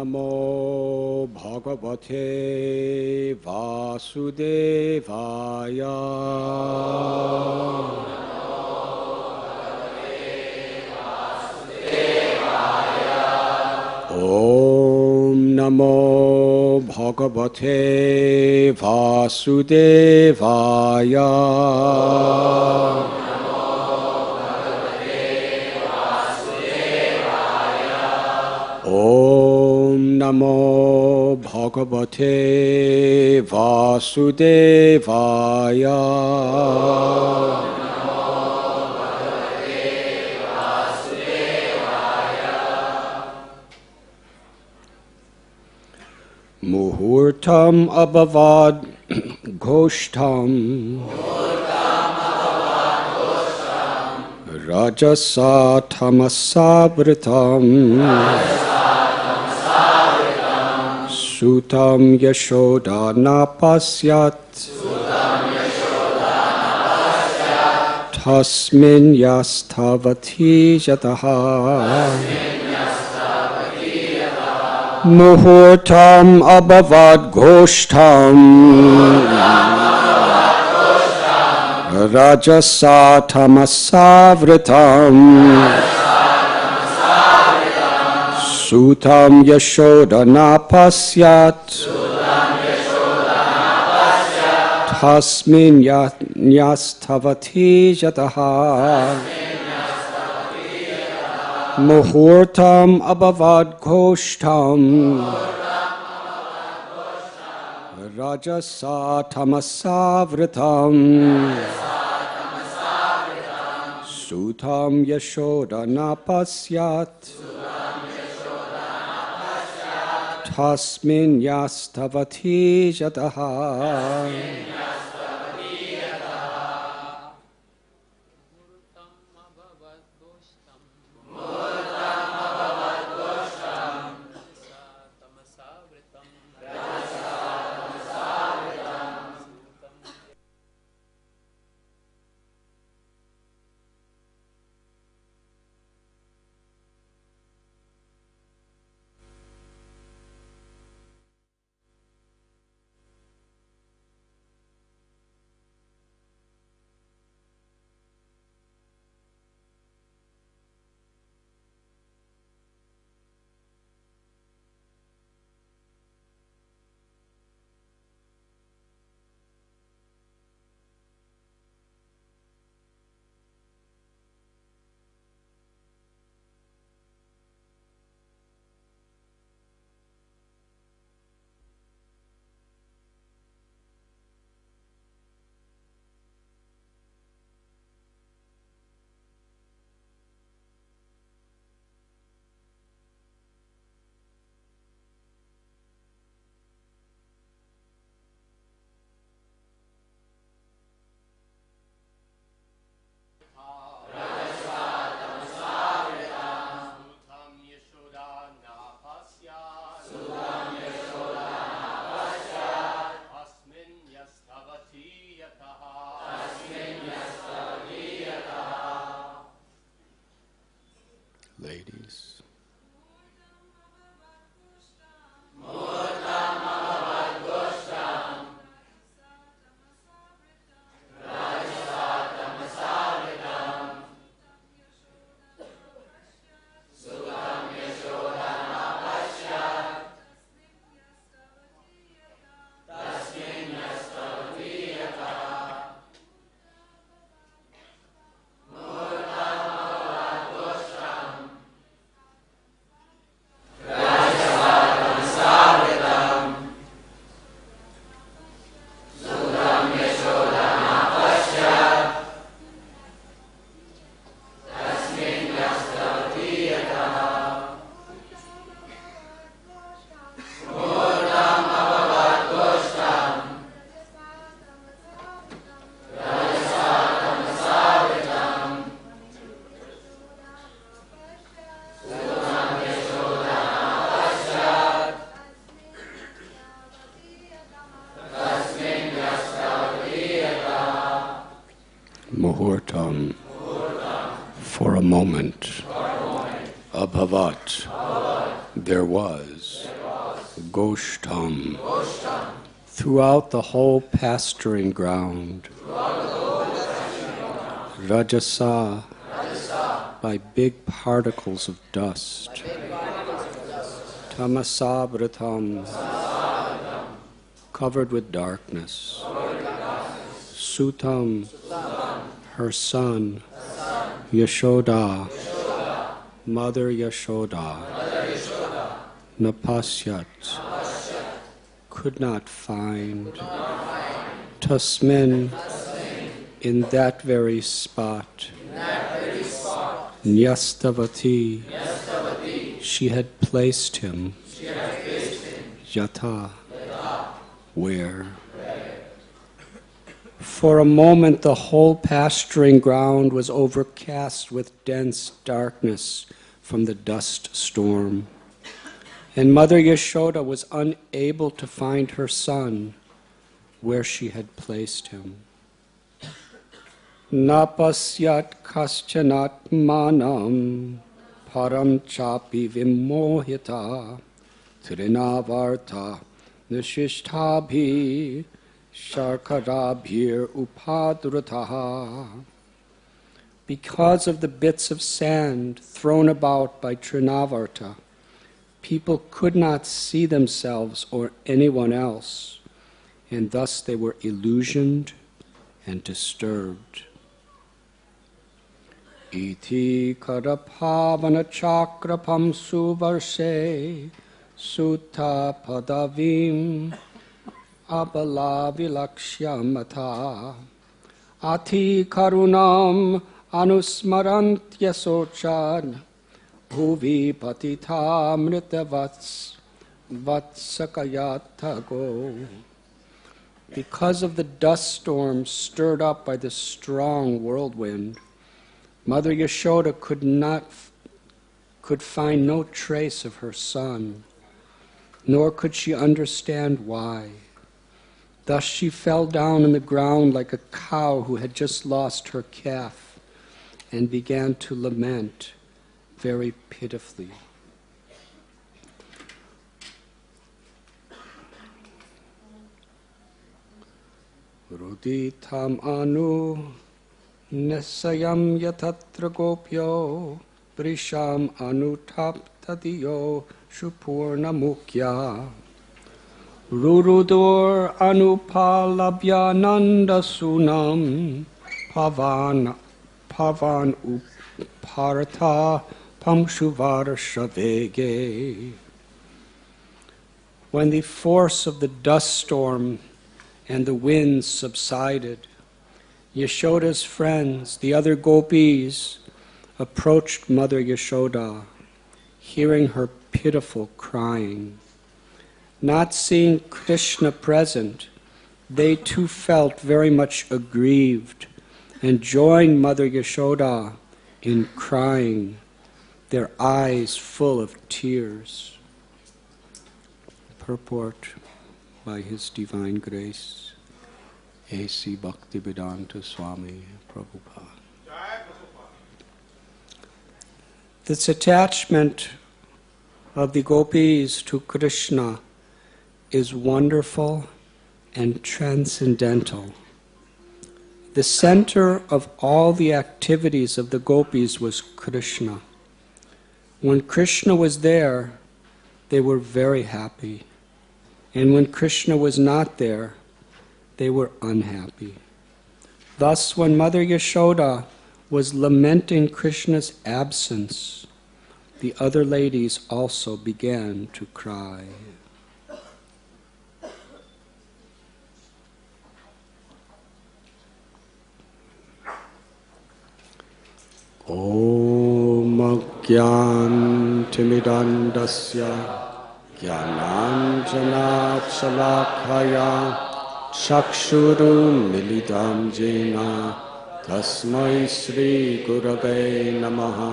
Namo Bhagavate Vasudevaya. Om Namo Bhagavate Vasudevaya. Om Namo Bhagavate Vasudevaya. Muhurtam abhavad goshtam rajasa tamasavritam sutam yashoda napasyat tasmin yastavati yataha. Muhurtam abhavad goshtam rajasa tamasavritam sutam yashoda napasyat tasmin yastavati yataha. Muhurtam abhavad goshtam rajasa tamasavritam sutam yashoda napasyat tasmin yastavati yataha. Ladies. Muhurtam, for a moment, abhavat, there was, Goshtam. Throughout the whole pasturing ground. Rajasa. By big particles of dust. Tamasabratam. Covered with darkness. Sutam. Her son. Yashoda. Mother Yashoda. Napasyat. Could not find. Tasmin. In that very spot. Nyastavati. She had placed him. Yata. Where? For a moment the whole pasturing ground was overcast with dense darkness from the dust storm. And Mother Yashoda was unable to find her son where she had placed him. Napasyat kaschanat manam param chapi vimohita trinavarta nishishtabhi sharkarabhir upadrutaha. Because of the bits of sand thrown about by Trinavarta, people could not see themselves or anyone else, and thus they were illusioned and disturbed. Iti karapavana chakrapam suvarshe sutta padavim abala vilakshyamata ati karunam anusmarantya sochan bhuvi patita mritavats vatsakayatago. Because of the dust storm stirred up by the strong whirlwind, Mother Yashoda could find no trace of her son, nor could she understand why. Thus she fell down on the ground like a cow who had just lost her calf and began to lament very pitifully. Ruditam anu nesayam yatatra gopyo vrisham anutaptadiyo shupurna mukya rurudur anupalabhyananda sunam pavan uparata pamshuvarshavege. When the force of the dust storm and the winds subsided, Yashoda's friends, the other gopis, approached Mother Yashoda, hearing her pitiful crying. Not seeing Krishna present, they too felt very much aggrieved and joined Mother Yashoda in crying, their eyes full of tears. Purport by His Divine Grace, A.C. Bhaktivedanta Swami Prabhupada. This attachment of the gopis to Krishna is wonderful and transcendental. The center of all the activities of the gopis was Krishna. When Krishna was there, they were very happy. And when Krishna was not there, they were unhappy. Thus, when Mother Yashoda was lamenting Krishna's absence, the other ladies also began to cry. Om Agyan Timidandasya Jnananjana Chalakaya Chakshuru Milidam Jena Tasmai Sri Gurave Namaha.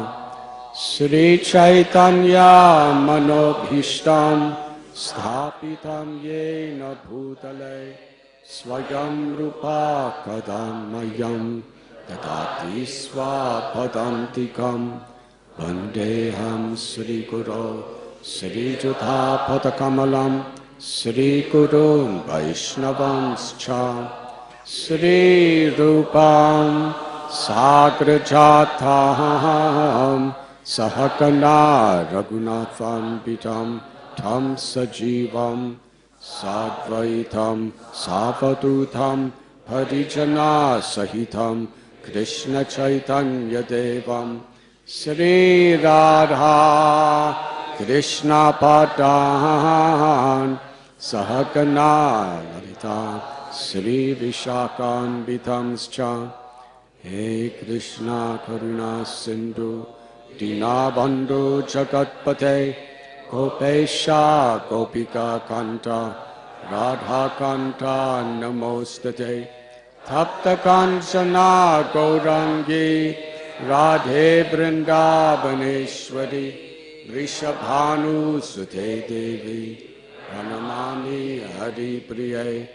Sri Chaitanya Manobhishtam Sthapitam Yena Bhutale Swayam Rupa Kadamayam Dadati Swapadantikam Vandeham Sri Guru Sri Judha Padakamalam, Sri Gurun Vaishnavanscha, Sri Rupam Sagrajatham, Sahakana Raghunatham Vitam, Tam Sajivam, Sadvaitam, Savadutam, Parijana Sahitam, Krishna Chaitanya Devam, Sri Radha Krishna Padan, Sahagana Lalita, Sri Vishakan Vitamscha, He Krishna Karuna Sindhu, Dinabandhu Jagatpate, Gopesha Gopika Kanta, Radha Kanta Namostate, Tapta Kanchana Gaurangi, Radhe Vrindavaneshwari, Vrishabhanu Sute Devi, Pranamami Hari Priye,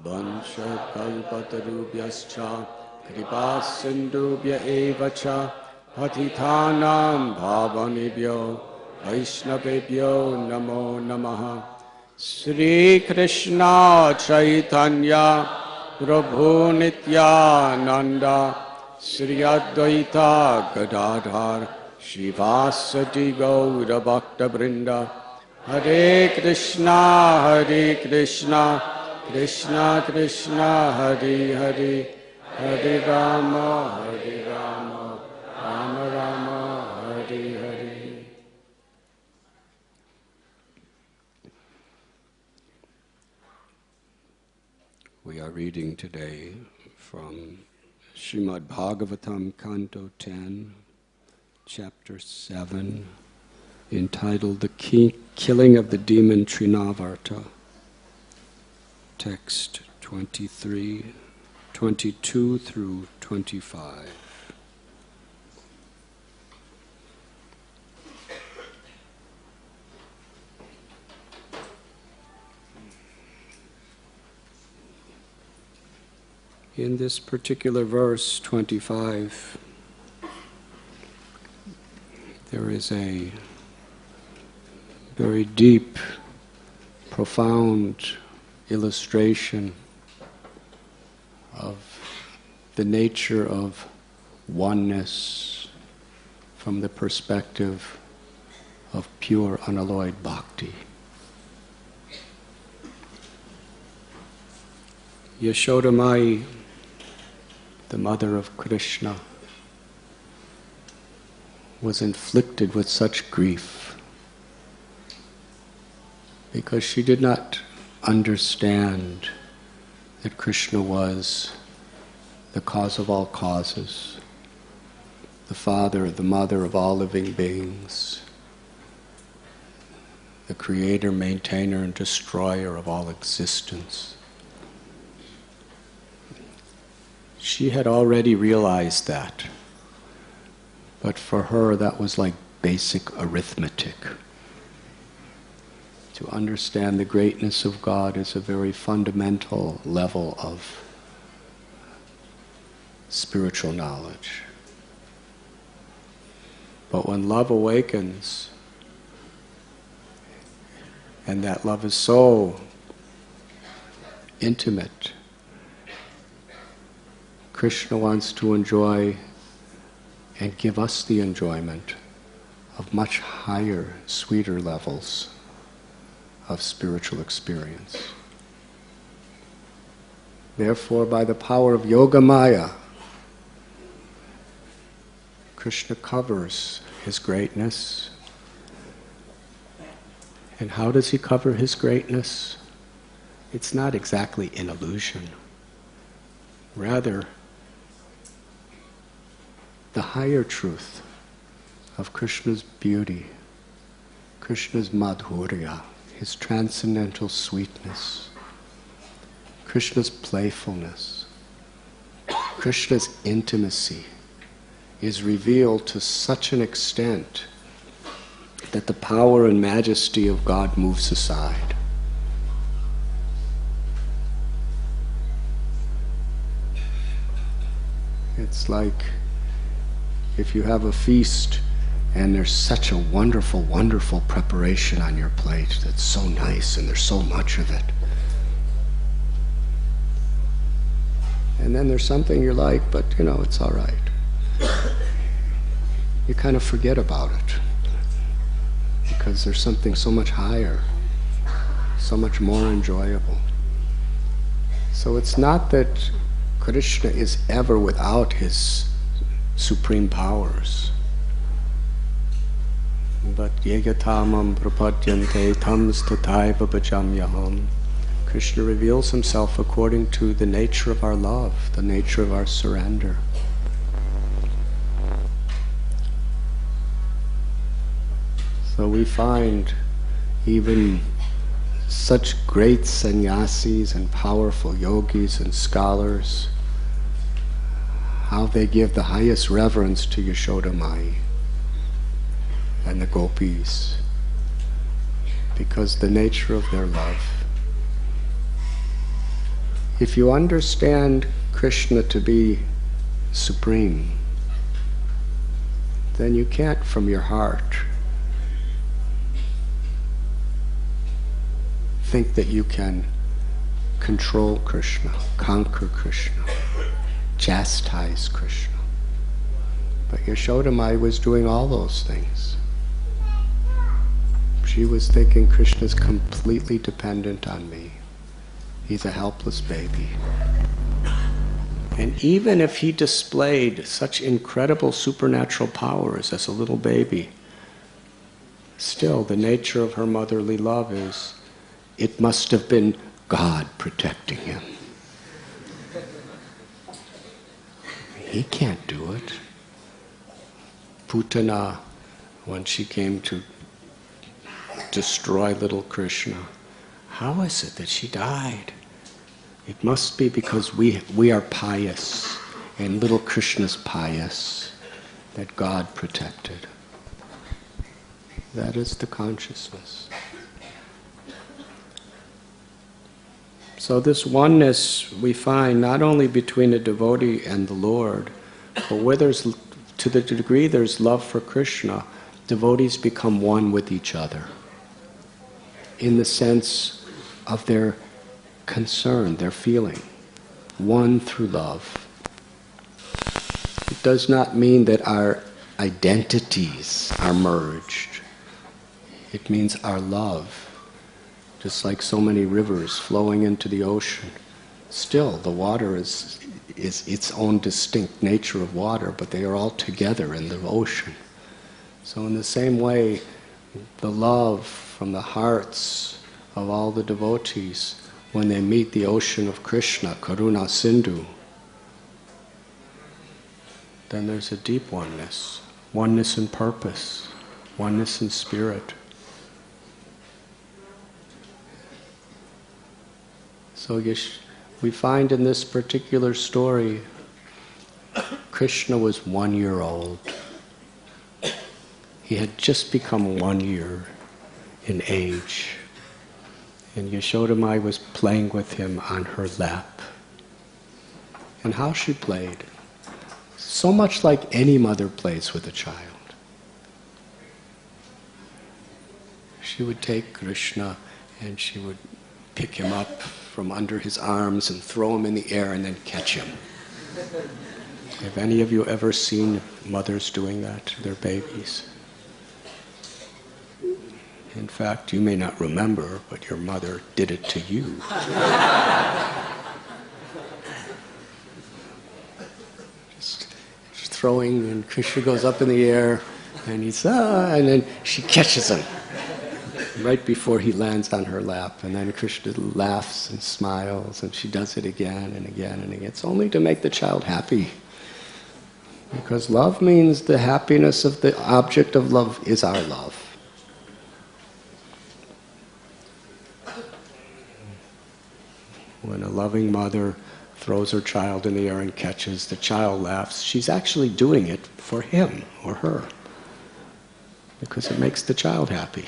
Vansha Kalpatarubhyascha, Kripa Sindhubhya Evacha, Patithanam Bhavanibhyo, Vaishnavebhyo Namo Namaha. Sri Krishna Chaitanya Prabhu Nityananda, Sri Advaita Gadadhar, Shivasati Gaura Bhakta Brinda, Hare Krishna, Krishna Krishna, Hare Hare, Hare Rama, Rama Rama, Hare Hare. We are reading today from Srimad Bhagavatam, Canto 10, Chapter 7, entitled The Killing of the Demon Trinavarta, text 22 through 25. In this particular verse, 25, there is a very deep, profound illustration of the nature of oneness from the perspective of pure unalloyed bhakti. Yashoda Mai, the mother of Krishna, was inflicted with such grief because she did not understand that Krishna was the cause of all causes, the father, the mother of all living beings, the creator, maintainer, and destroyer of all existence. She had already realized that, but for her that was like basic arithmetic. To understand the greatness of God is a very fundamental level of spiritual knowledge. But when love awakens, and that love is so intimate, Krishna wants to enjoy and give us the enjoyment of much higher, sweeter levels of spiritual experience. Therefore, by the power of Yoga Maya, Krishna covers his greatness. And how does he cover his greatness? It's not exactly an illusion. Rather, the higher truth of Krishna's beauty, Krishna's madhurya, his transcendental sweetness, Krishna's playfulness, Krishna's intimacy is revealed to such an extent that the power and majesty of God moves aside. It's like if you have a feast and there's such a wonderful, wonderful preparation on your plate that's so nice, and there's so much of it. And then there's something you like, but it's all right. You kind of forget about it, because there's something so much higher, so much more enjoyable. So it's not that Krishna is ever without his supreme powers. But yegatamam prapadyante tam stataiva bhajamyaham. Krishna reveals himself according to the nature of our love, the nature of our surrender. So we find even such great sannyasis and powerful yogis and scholars, how they give the highest reverence to Yashoda Mai and the gopis, because the nature of their love. If you understand Krishna to be supreme, then you can't from your heart think that you can control Krishna, conquer Krishna, chastise Krishna. But Yashoda Mai was doing all those things. She was thinking, Krishna's completely dependent on me. He's a helpless baby. And even if he displayed such incredible supernatural powers as a little baby, still the nature of her motherly love is, it must have been God protecting him. He can't do it. Putana, when she came to destroy little Krishna, how is it that she died? It must be because we are pious, and little Krishna's pious, that God protected. That is the consciousness. So this oneness we find not only between a devotee and the Lord, but where there's, to the degree there's love for Krishna, devotees become one with each other, in the sense of their concern, their feeling, one through love. It does not mean that our identities are merged. It means our love, just like so many rivers flowing into the ocean. Still, the water is its own distinct nature of water, but they are all together in the ocean. So in the same way, the love from the hearts of all the devotees, when they meet the ocean of Krishna, Karuna Sindhu, then there's a deep oneness. Oneness in purpose, oneness in spirit. So we find in this particular story, Krishna was 1 year old. He had just become 1 year in age. And Yashoda Mai was playing with him on her lap. And how she played, so much like any mother plays with a child. She would take Krishna and she would pick him up from under his arms and throw him in the air and then catch him. Have any of you ever seen mothers doing that to their babies? In fact, you may not remember, but your mother did it to you. Just throwing, and Krishna goes up in the air, and he's, and then she catches him right before he lands on her lap. And then Krishna laughs and smiles, and she does it again and again and again. It's only to make the child happy. Because love means the happiness of the object of love is our love. When a loving mother throws her child in the air and catches, the child laughs. She's actually doing it for him or her, because it makes the child happy.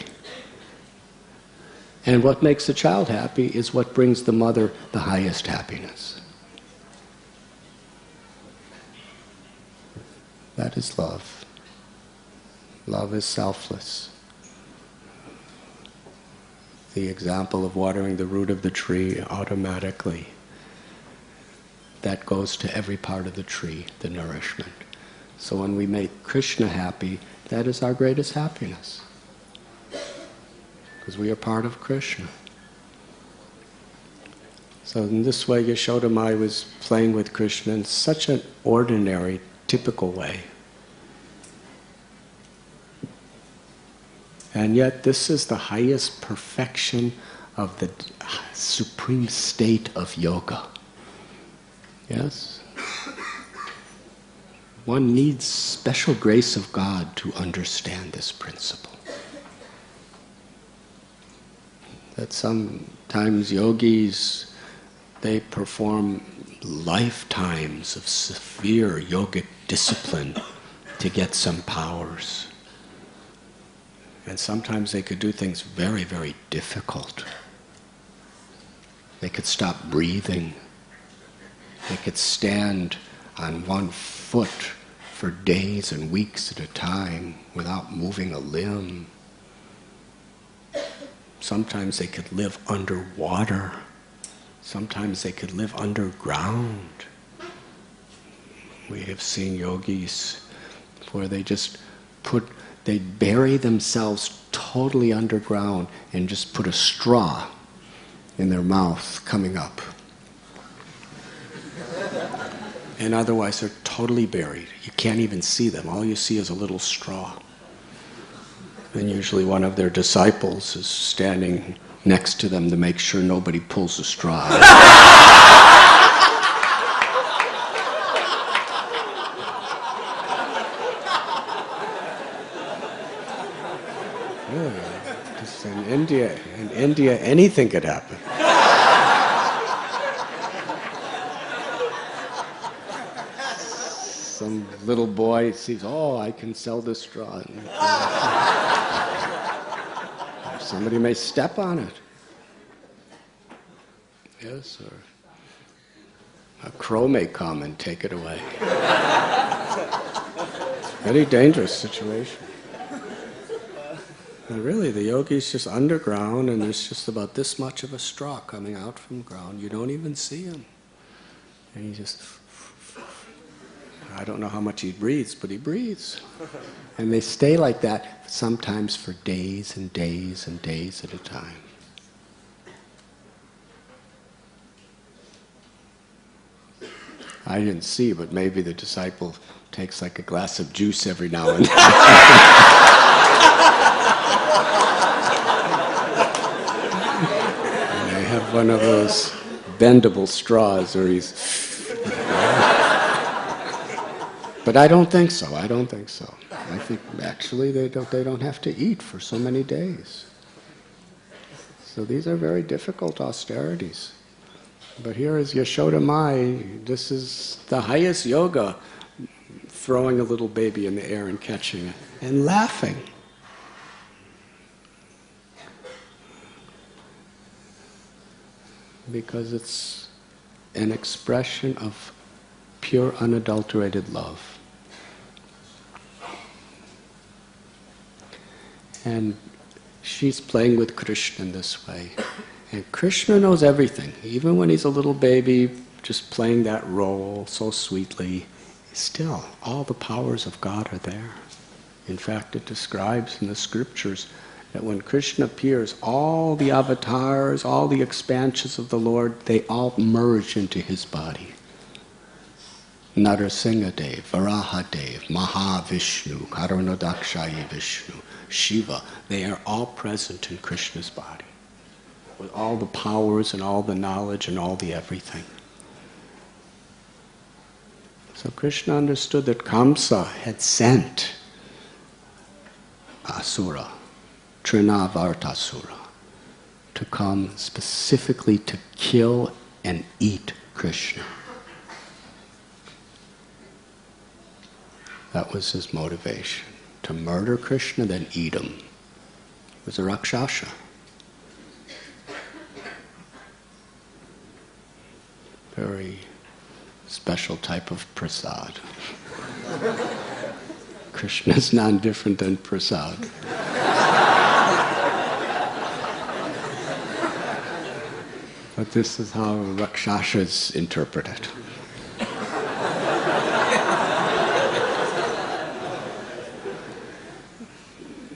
And what makes the child happy is what brings the mother the highest happiness. That is love. Love is selfless. The example of watering the root of the tree automatically, that goes to every part of the tree, the nourishment. So when we make Krishna happy, that is our greatest happiness. Because we are part of Krishna. So in this way, Yashoda Mai was playing with Krishna in such an ordinary, typical way. And yet this is the highest perfection of the supreme state of yoga. Yes? One needs special grace of God to understand this principle. That sometimes yogis, they perform lifetimes of severe yogic discipline to get some powers. And sometimes they could do things very, very difficult. They could stop breathing. They could stand on one foot for days and weeks at a time without moving a limb. Sometimes they could live underwater. Sometimes they could live underground. We have seen yogis where they bury themselves totally underground and just put a straw in their mouth coming up. And otherwise they're totally buried. You can't even see them. All you see is a little straw. And usually one of their disciples is standing next to them to make sure nobody pulls the straw out. In India, anything could happen. Some little boy sees, oh, I can sell this straw. Somebody may step on it. Yes, or a crow may come and take it away. Very dangerous situation. And really, the yogi's just underground, and there's just about this much of a straw coming out from the ground. You don't even see him. And he just, I don't know how much he breathes, but he breathes. And they stay like that sometimes for days and days and days at a time. I didn't see, but maybe the disciple takes like a glass of juice every now and then. One of those bendable straws where he's... But I don't think so. I think actually they don't have to eat for so many days. So these are very difficult austerities. But here is Yashoda Mai. This is the highest yoga, throwing a little baby in the air and catching it and laughing. Because it's an expression of pure, unadulterated love. And she's playing with Krishna in this way. And Krishna knows everything. Even when he's a little baby, just playing that role so sweetly, still, all the powers of God are there. In fact, it describes in the scriptures that when Krishna appears, all the avatars, all the expansions of the Lord, they all merge into his body. Narasimhadev, Varahadev, Mahavishnu, Karunodakshayi Vishnu, Shiva, they are all present in Krishna's body, with all the powers and all the knowledge and all the everything. So Krishna understood that Kamsa had sent Asura, Trinavartasura, to come specifically to kill and eat Krishna. That was his motivation, to murder Krishna, then eat him. He was a Rakshasa. Very special type of prasad. Krishna is non-different than prasad. But this is how Rakshasas interpret it.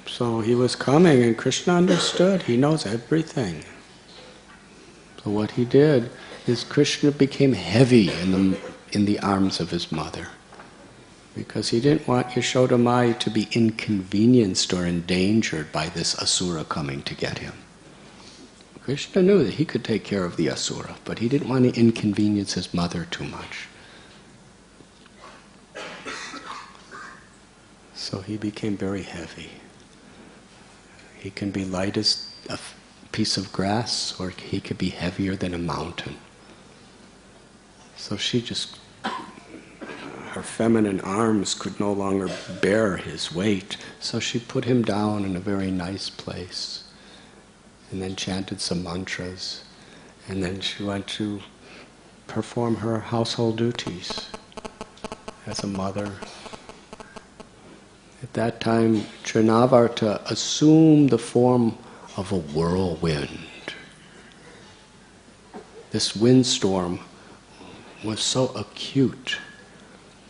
So he was coming and Krishna understood. He knows everything. So what he did is Krishna became heavy in the arms of his mother, because he didn't want Yashoda Mai to be inconvenienced or endangered by this asura coming to get him. Krishna knew that he could take care of the asura, but he didn't want to inconvenience his mother too much. So he became very heavy. He can be light as a piece of grass, or he could be heavier than a mountain. So her feminine arms could no longer bear his weight, so she put him down in a very nice place, and then chanted some mantras, and then she went to perform her household duties as a mother. At that time, Trinavarta assumed the form of a whirlwind. This windstorm was so acute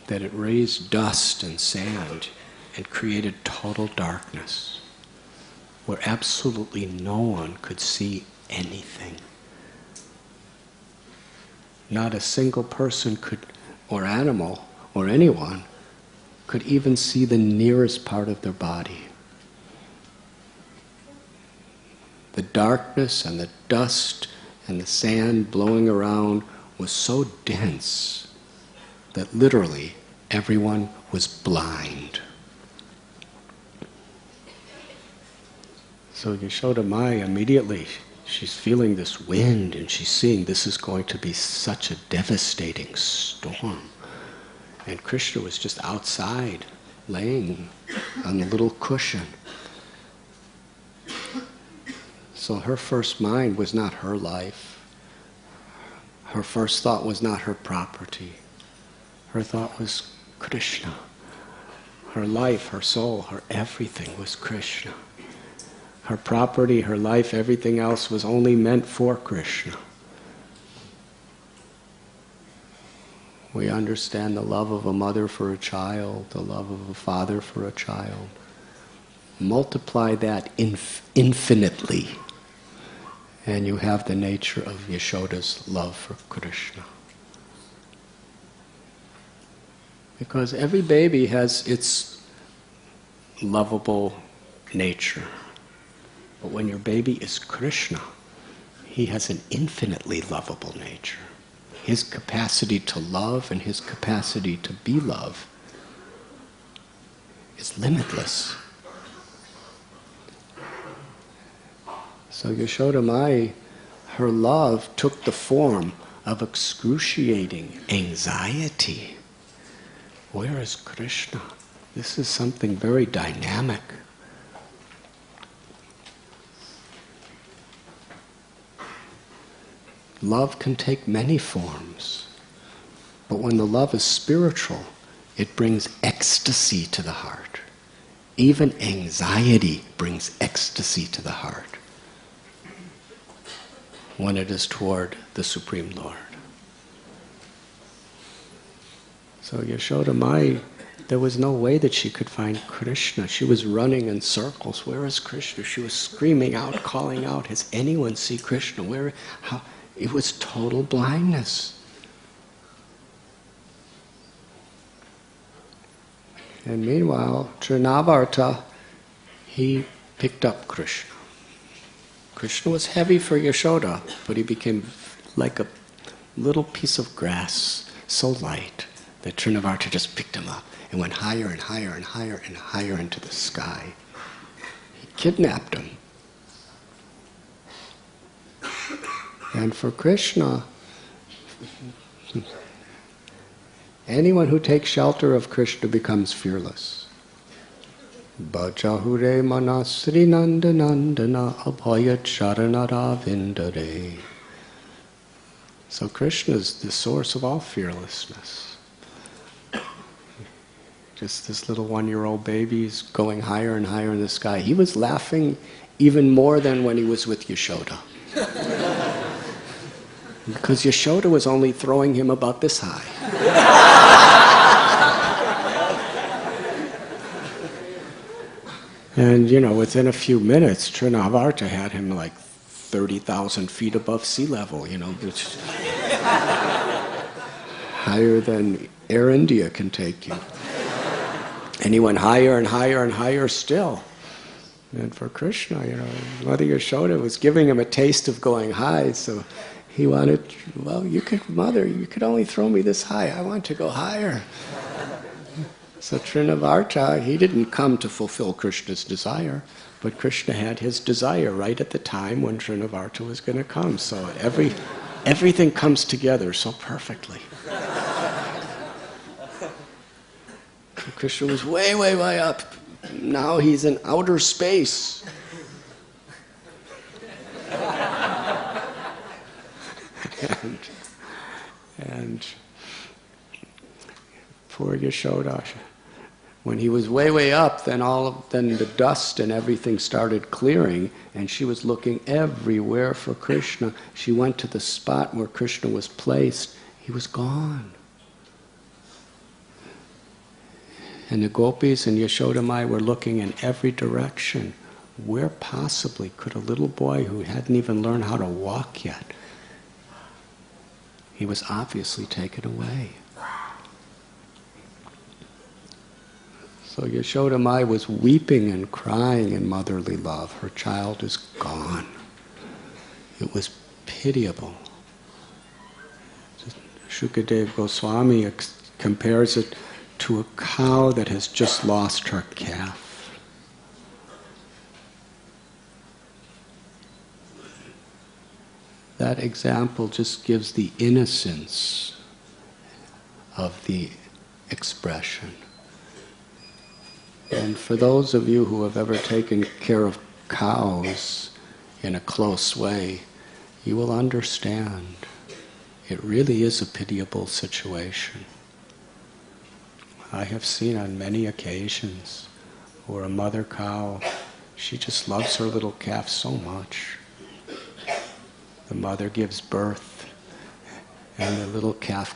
that it raised dust and sand and created total darkness, where absolutely no one could see anything. Not a single person or animal, or anyone, could even see the nearest part of their body. The darkness and the dust and the sand blowing around was so dense that literally everyone was blind. So Yashoda Mai immediately, she's feeling this wind and she's seeing this is going to be such a devastating storm. And Krishna was just outside, laying on the little cushion. So her first mind was not her life. Her first thought was not her property. Her thought was Krishna. Her life, her soul, her everything was Krishna. Her property, her life, everything else was only meant for Krishna. We understand the love of a mother for a child, the love of a father for a child. Multiply that infinitely, and you have the nature of Yashoda's love for Krishna. Because every baby has its lovable nature. But when your baby is Krishna, he has an infinitely lovable nature. His capacity to love and his capacity to be loved is limitless. So Yashoda Mai, her love took the form of excruciating anxiety. Where is Krishna? This is something very dynamic. Love can take many forms, but when the love is spiritual, it brings ecstasy to the heart. Even anxiety brings ecstasy to the heart when it is toward the Supreme Lord. So Yashoda Mai, there was no way that she could find Krishna. She was running in circles. Where is Krishna? She was screaming out, calling out, has anyone seen Krishna? Where? How? It was total blindness. And meanwhile, Trinavarta, he picked up Krishna. Krishna was heavy for Yashoda, but he became like a little piece of grass, so light that Trinavarta just picked him up and went higher and higher and higher and higher into the sky. He kidnapped him. And for Krishna, anyone who takes shelter of Krishna becomes fearless. Bhajahure manasri nandanandana abhaya charanara vindare. So Krishna is the source of all fearlessness. Just this little 1-year-old baby's going higher and higher in the sky. He was laughing even more than when he was with Yashoda. Because Yashoda was only throwing him about this high. And within a few minutes, Trinavarta had him like 30,000 feet above sea level, which is higher than Air India can take you. And he went higher and higher and higher still. And for Krishna, Mother Yashoda was giving him a taste of going high, so he wanted, Mother, you could only throw me this high. I want to go higher. So Trinavarta, he didn't come to fulfill Krishna's desire, but Krishna had his desire right at the time when Trinavarta was going to come. So everything comes together so perfectly. Krishna was way, way, way up. Now he's in outer space. and poor Yashoda, when he was way, way up, then the dust and everything started clearing, and she was looking everywhere for Krishna. She went to the spot where Krishna was placed. He was gone. And the gopis and Yashoda Mai were looking in every direction. Where possibly could a little boy who hadn't even learned how to walk yet, he was obviously taken away. So Yashoda Mai was weeping and crying in motherly love. Her child is gone. It was pitiable. Shukadev Goswami compares it to a cow that has just lost her calf. That example just gives the innocence of the expression. And for those of you who have ever taken care of cows in a close way, you will understand it really is a pitiable situation. I have seen on many occasions where a mother cow, she just loves her little calf so much. The mother gives birth, and the little calf...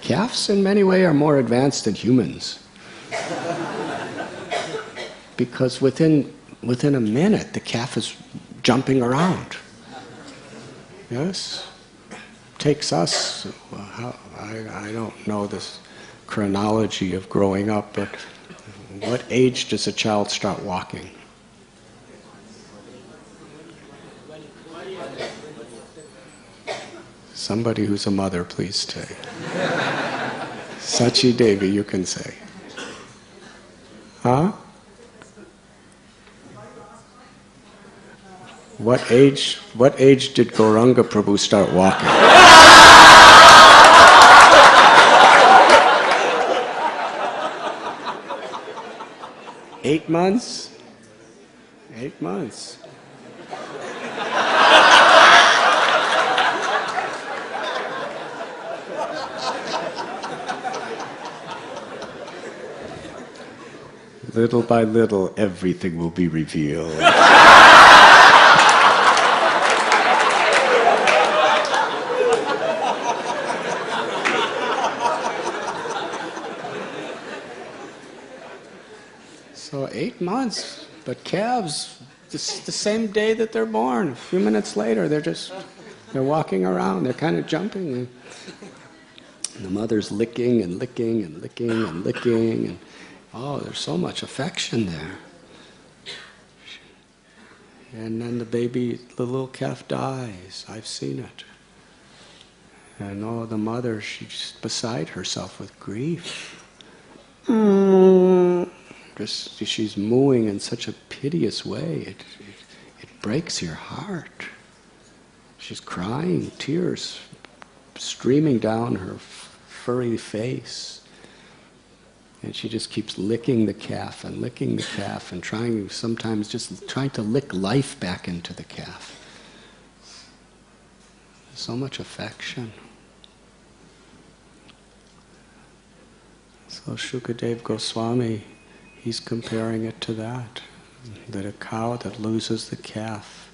Calves in many ways are more advanced than humans. Because within a minute, the calf is jumping around. Yes? Takes us, I don't know this chronology of growing up, but what age does a child start walking? Somebody who's a mother, please say. Sachi Devi, you can say. Huh? What age did Gauranga Prabhu start walking? 8 months? 8 months. Little by little, everything will be revealed. So 8 months, but calves, the same day that they're born, a few minutes later, they're walking around, they're kind of jumping. And the mother's licking and licking and licking and licking, and oh, there's so much affection there. And then the little calf dies. I've seen it. And oh, the mother, she's beside herself with grief. She's mooing in such a piteous way. It breaks your heart. She's crying, tears streaming down her furry face. And she just keeps licking the calf and sometimes just trying to lick life back into the calf. So much affection. So Shukadev Goswami, he's comparing it to that a cow that loses the calf.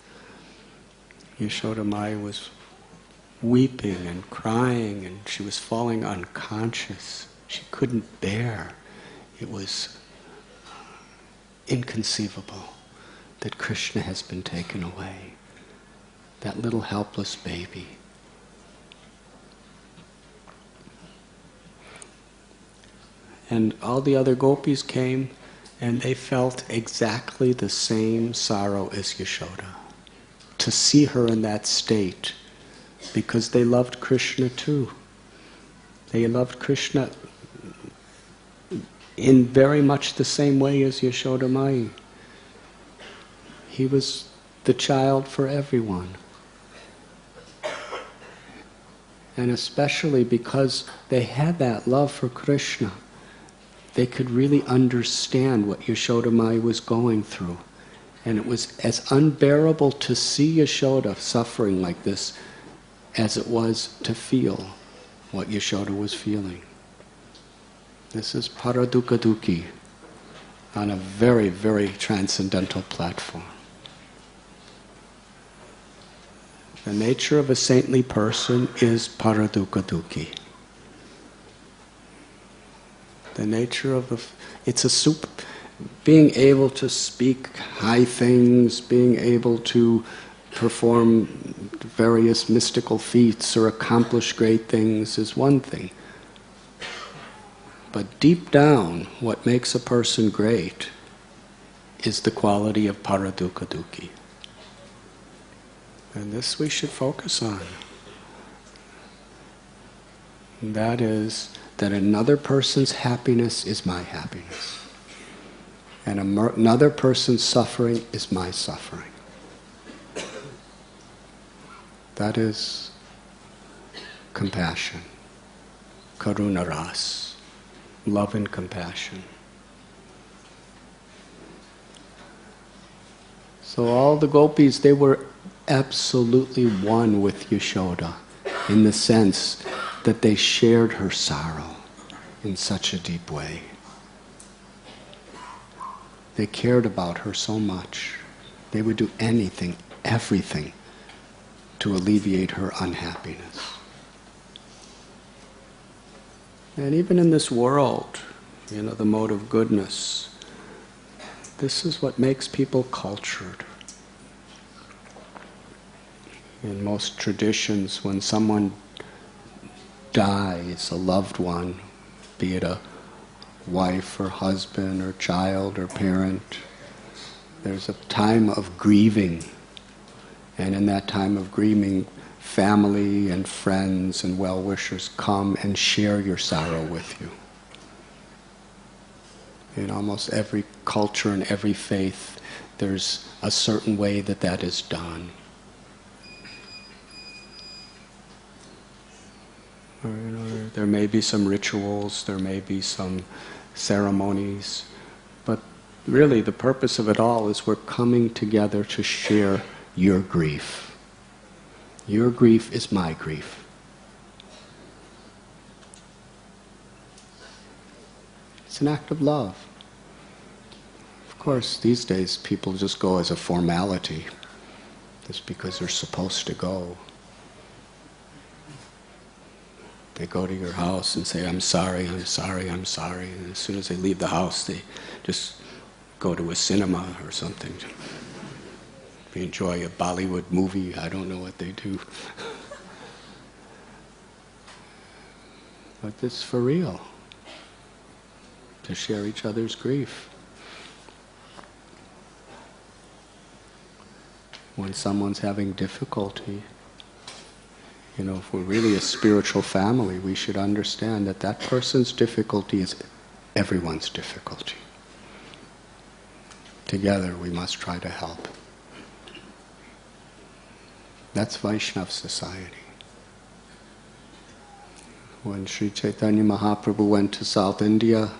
Yashoda Maya was weeping and crying, and she was falling unconscious. She couldn't bear. It was inconceivable that Krishna has been taken away. That little helpless baby. And all the other gopis came, and they felt exactly the same sorrow as Yashoda. To see her in that state, because they loved Krishna too. They loved Krishna in very much the same way as Yashoda Mai. He was the child for everyone. And especially because they had that love for Krishna, they could really understand what Yashoda Mai was going through. And it was as unbearable to see Yashoda suffering like this as it was to feel what Yashoda was feeling. This is Paradukkha Dukhi on a very, very transcendental platform. The nature of a saintly person is Paradukkha Dukhi. The nature of being able to speak high things, being able to perform various mystical feats or accomplish great things is one thing. But deep down, what makes a person great is the quality of Paradukkha Dukhi. And this we should focus on. And that is that another person's happiness is my happiness. And another person's suffering is my suffering. That is compassion, karuna ras, love and compassion. So all the gopis, they were absolutely one with Yashoda in the sense that they shared her sorrow in such a deep way. They cared about her so much. They would do anything, everything, to alleviate her unhappiness. And even in this world, the mode of goodness, this is what makes people cultured. In most traditions, when someone dies, a loved one, be it a wife or husband or child or parent, there's a time of grieving. And in that time of grieving, family and friends and well-wishers come and share your sorrow with you. In almost every culture and every faith, there's a certain way that is done. There may be some rituals, there may be some ceremonies, but really the purpose of it all is we're coming together to share your grief. Your grief is my grief. It's an act of love. Of course, these days people just go as a formality, just because they're supposed to go. They go to your house and say, I'm sorry, I'm sorry, I'm sorry. And as soon as they leave the house, they just go to a cinema or something. They enjoy a Bollywood movie. I don't know what they do. But it's for real. To share each other's grief. When someone's having difficulty, if we're really a spiritual family, we should understand that that person's difficulty is everyone's difficulty. Together we must try to help. That's Vaishnav society. When Sri Chaitanya Mahaprabhu went to South India,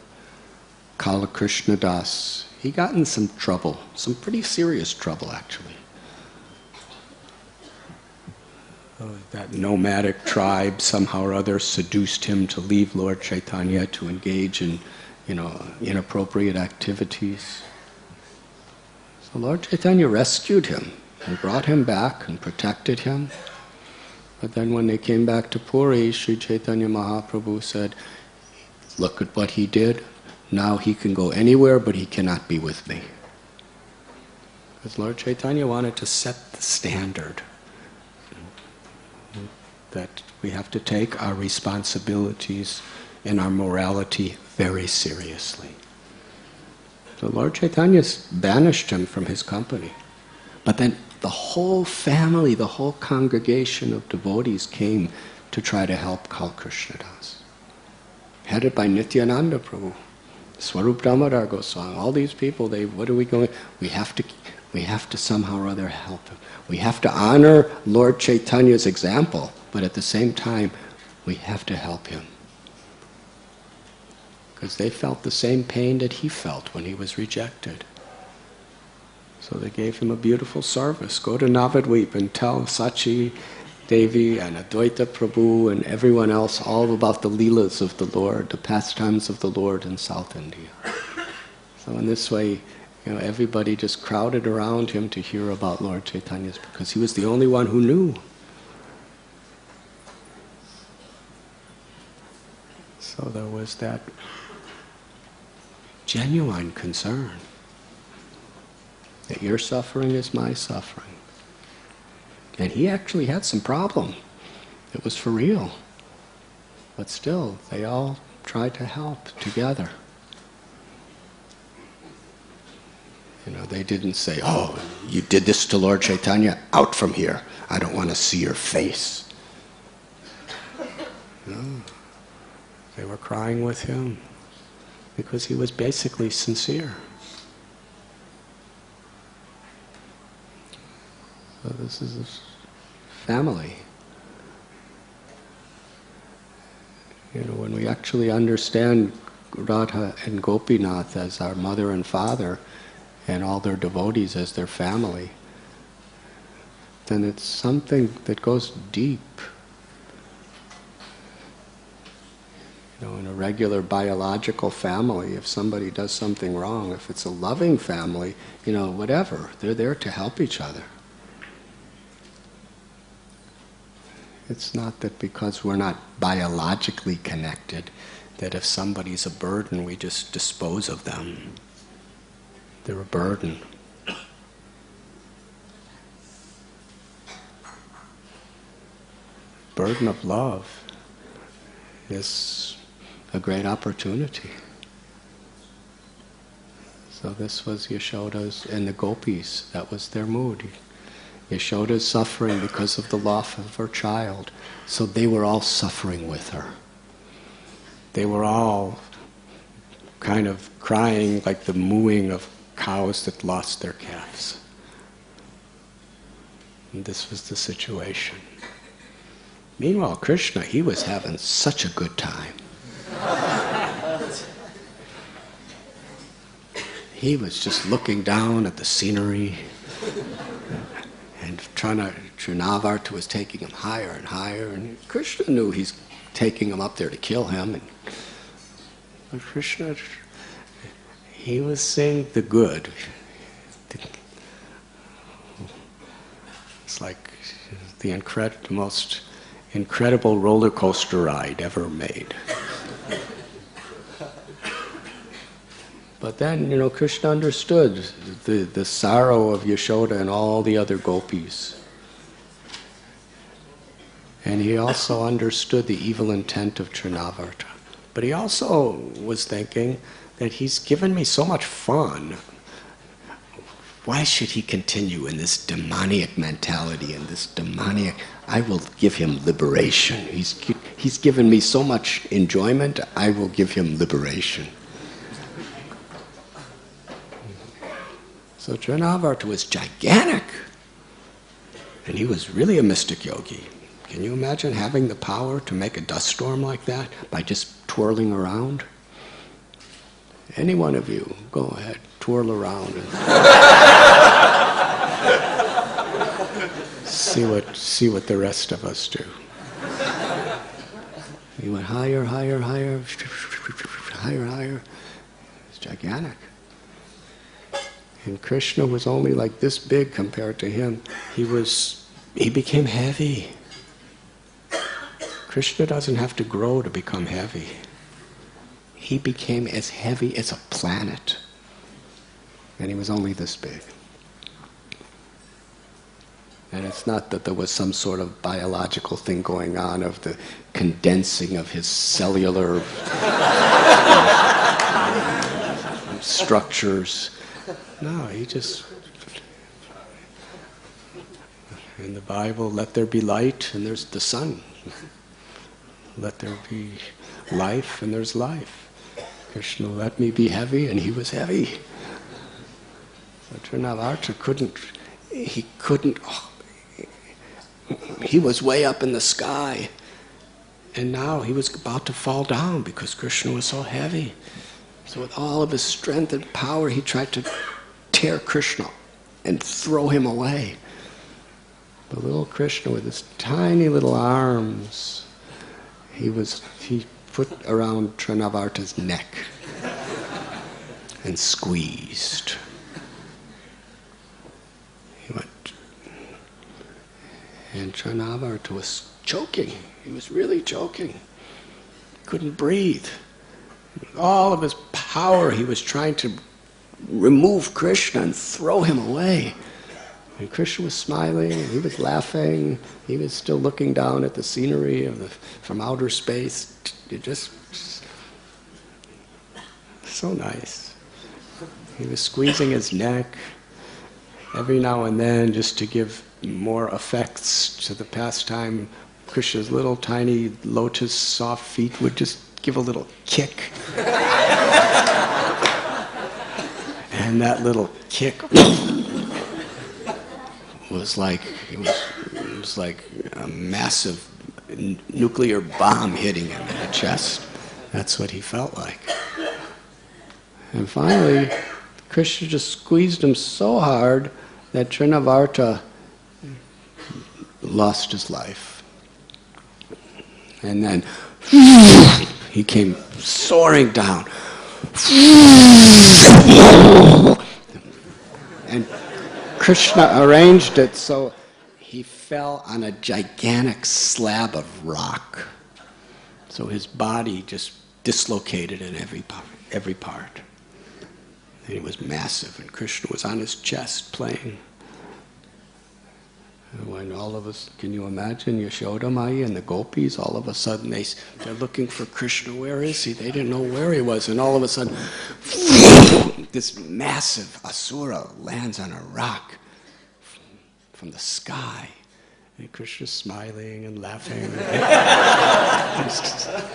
Kala Krishna Das, he got in some trouble, some pretty serious trouble actually. that nomadic tribe somehow or other seduced him to leave Lord Chaitanya to engage in, inappropriate activities. So Lord Chaitanya rescued him and brought him back and protected him. But then when they came back to Puri, Sri Chaitanya Mahaprabhu said, "Look at what he did. Now he can go anywhere, but he cannot be with me." Because Lord Chaitanya wanted to set the standard that we have to take our responsibilities and our morality very seriously. So Lord Chaitanya banished him from his company. But then the whole family, the whole congregation of devotees came to try to help Kal Krishnadas. Headed by Nityananda Prabhu, Swarup Damodar Goswami, all these people, what are we going? We have to somehow or other help him. We have to honor Lord Chaitanya's example, but at the same time, we have to help him. Because they felt the same pain that he felt when he was rejected. So they gave him a beautiful service. Go to Navadvip and tell Sachi Devi and Advaita Prabhu and everyone else all about the Leelas of the Lord, the pastimes of the Lord in South India. So in this way, everybody just crowded around him to hear about Lord Chaitanya's, because he was the only one who knew. So there was that genuine concern that your suffering is my suffering. And he actually had some problem. It was for real. But still, they all tried to help together. They didn't say, "Oh, you did this to Lord Chaitanya, out from here. I don't want to see your face." No. They were crying with him because he was basically sincere. So this is his family. When we actually understand Radha and Gopinath as our mother and father, and all their devotees as their family, then it's something that goes deep. In a regular biological family, if somebody does something wrong, if it's a loving family, whatever, they're there to help each other. It's not that because we're not biologically connected, that if somebody's a burden, we just dispose of them. They're a burden. Burden of love is a great opportunity. So this was Yashoda's and the gopis. That was their mood. Yashoda's suffering because of the loss of her child. So they were all suffering with her. They were all kind of crying like the mooing of cows that lost their calves. And this was the situation. Meanwhile, Krishna, he was having such a good time. He was just looking down at the scenery and Trinavarta was taking him higher and higher, and Krishna knew he's taking him up there to kill him. But Krishna, he was seeing the good. It's like the most incredible roller coaster ride ever made. But then, Krishna understood the sorrow of Yashoda and all the other gopis. And he also understood the evil intent of Trinavarta. But he also was thinking that he's given me so much fun. Why should he continue in this demoniac mentality and this demoniac? I will give him liberation. He's given me so much enjoyment, I will give him liberation. So Trinavarta was gigantic. And he was really a mystic yogi. Can you imagine having the power to make a dust storm like that by just twirling around? Any one of you, go ahead, twirl around. And See what the rest of us do. He went higher, higher, higher, higher, higher. It's gigantic. And Krishna was only like this big compared to him. He became heavy. Krishna doesn't have to grow to become heavy. He became as heavy as a planet. And he was only this big. And it's not that there was some sort of biological thing going on of the condensing of his cellular structures. No, he just... In the Bible, let there be light, and there's the sun. Let there be life, and there's life. Krishna, let me be heavy, and he was heavy. But Radhanath couldn't... He was way up in the sky, and now he was about to fall down because Krishna was so heavy. So with all of his strength and power, he tried to tear Krishna and throw him away. But little Krishna with his tiny little arms, he put around Trinavarta's neck and squeezed. He went. And Trinavarta was choking. He was really choking. Couldn't breathe. With all of his power, he was trying to remove Krishna and throw him away. And Krishna was smiling, and he was laughing. He was still looking down at the scenery from outer space. It just so nice. He was squeezing his neck every now and then just to give more effects to the pastime. Krishna's little tiny lotus soft feet would just give a little kick. And that little kick was like a massive nuclear bomb hitting him in the chest. That's what he felt like. And finally, Krishna just squeezed him so hard that Trinavarta lost his life. And then he came soaring down. And Krishna arranged it so he fell on a gigantic slab of rock. So his body just dislocated in every part. And he was massive, and Krishna was on his chest playing. And when all of us, can you imagine Yashoda Mai and the gopis, all of a sudden they're looking for Krishna, where is he? They didn't know where he was, and all of a sudden, this massive asura lands on a rock from the sky. And Krishna's smiling and laughing. He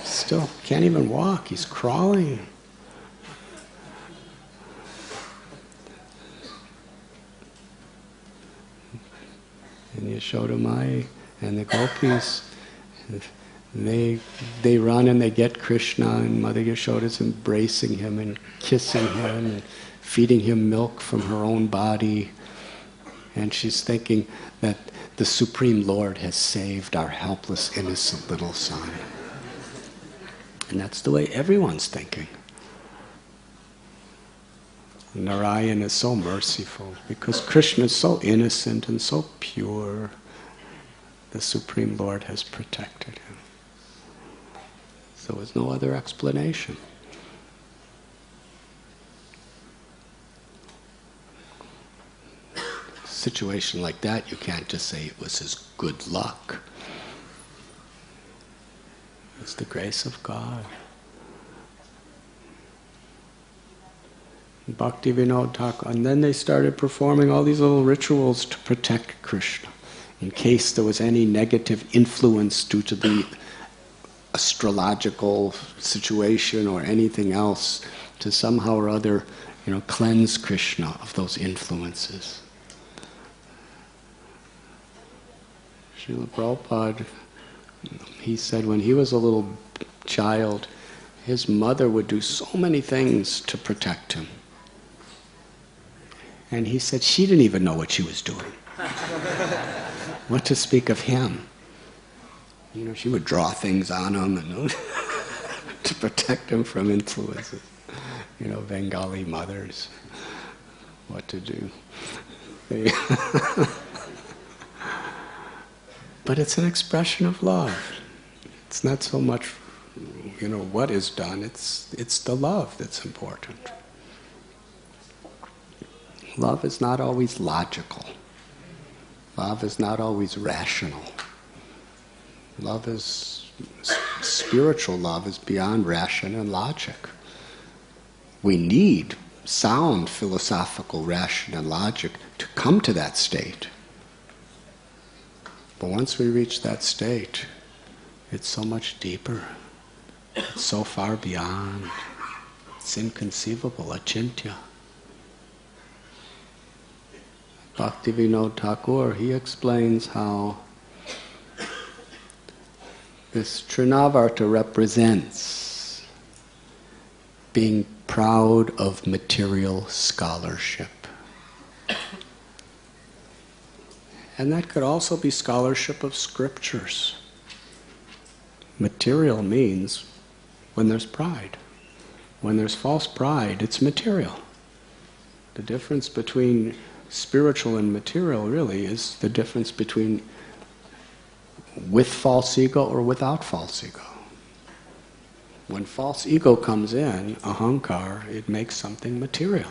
still can't even walk, he's crawling. And Yashoda Mai and the gopis, they run and they get Krishna, and Mother Yashoda's embracing him and kissing him and feeding him milk from her own body. And she's thinking that the Supreme Lord has saved our helpless, innocent little son. And that's the way everyone's thinking. Narayan is so merciful because Krishna is so innocent and so pure. The Supreme Lord has protected him. So there's no other explanation. Situation like that, you can't just say it was his good luck. It's the grace of God. Bhakti Vinod Thakur, and then they started performing all these little rituals to protect Krishna in case there was any negative influence due to the astrological situation or anything else, to somehow or other, cleanse Krishna of those influences. Srila Prabhupada, he said when he was a little child, his mother would do so many things to protect him. And he said she didn't even know what she was doing. What to speak of him? You know, she would draw things on him and to protect him from influences. You know, Bengali mothers, what to do. But it's an expression of love. It's not so much, you know, what is done, it's the love that's important. Love is not always logical. Love is not always rational. Love is, spiritual love is beyond ration and logic. We need sound philosophical ration and logic to come to that state. But once we reach that state, it's so much deeper. It's so far beyond. It's inconceivable, achintya. Bhaktivinoda Thakur, he explains how this Trinavarta represents being proud of material scholarship. And that could also be scholarship of scriptures. Material means when there's pride. When there's false pride, it's material. The difference between spiritual and material really is the difference between with false ego or without false ego. When false ego comes in, ahankar, it makes something material.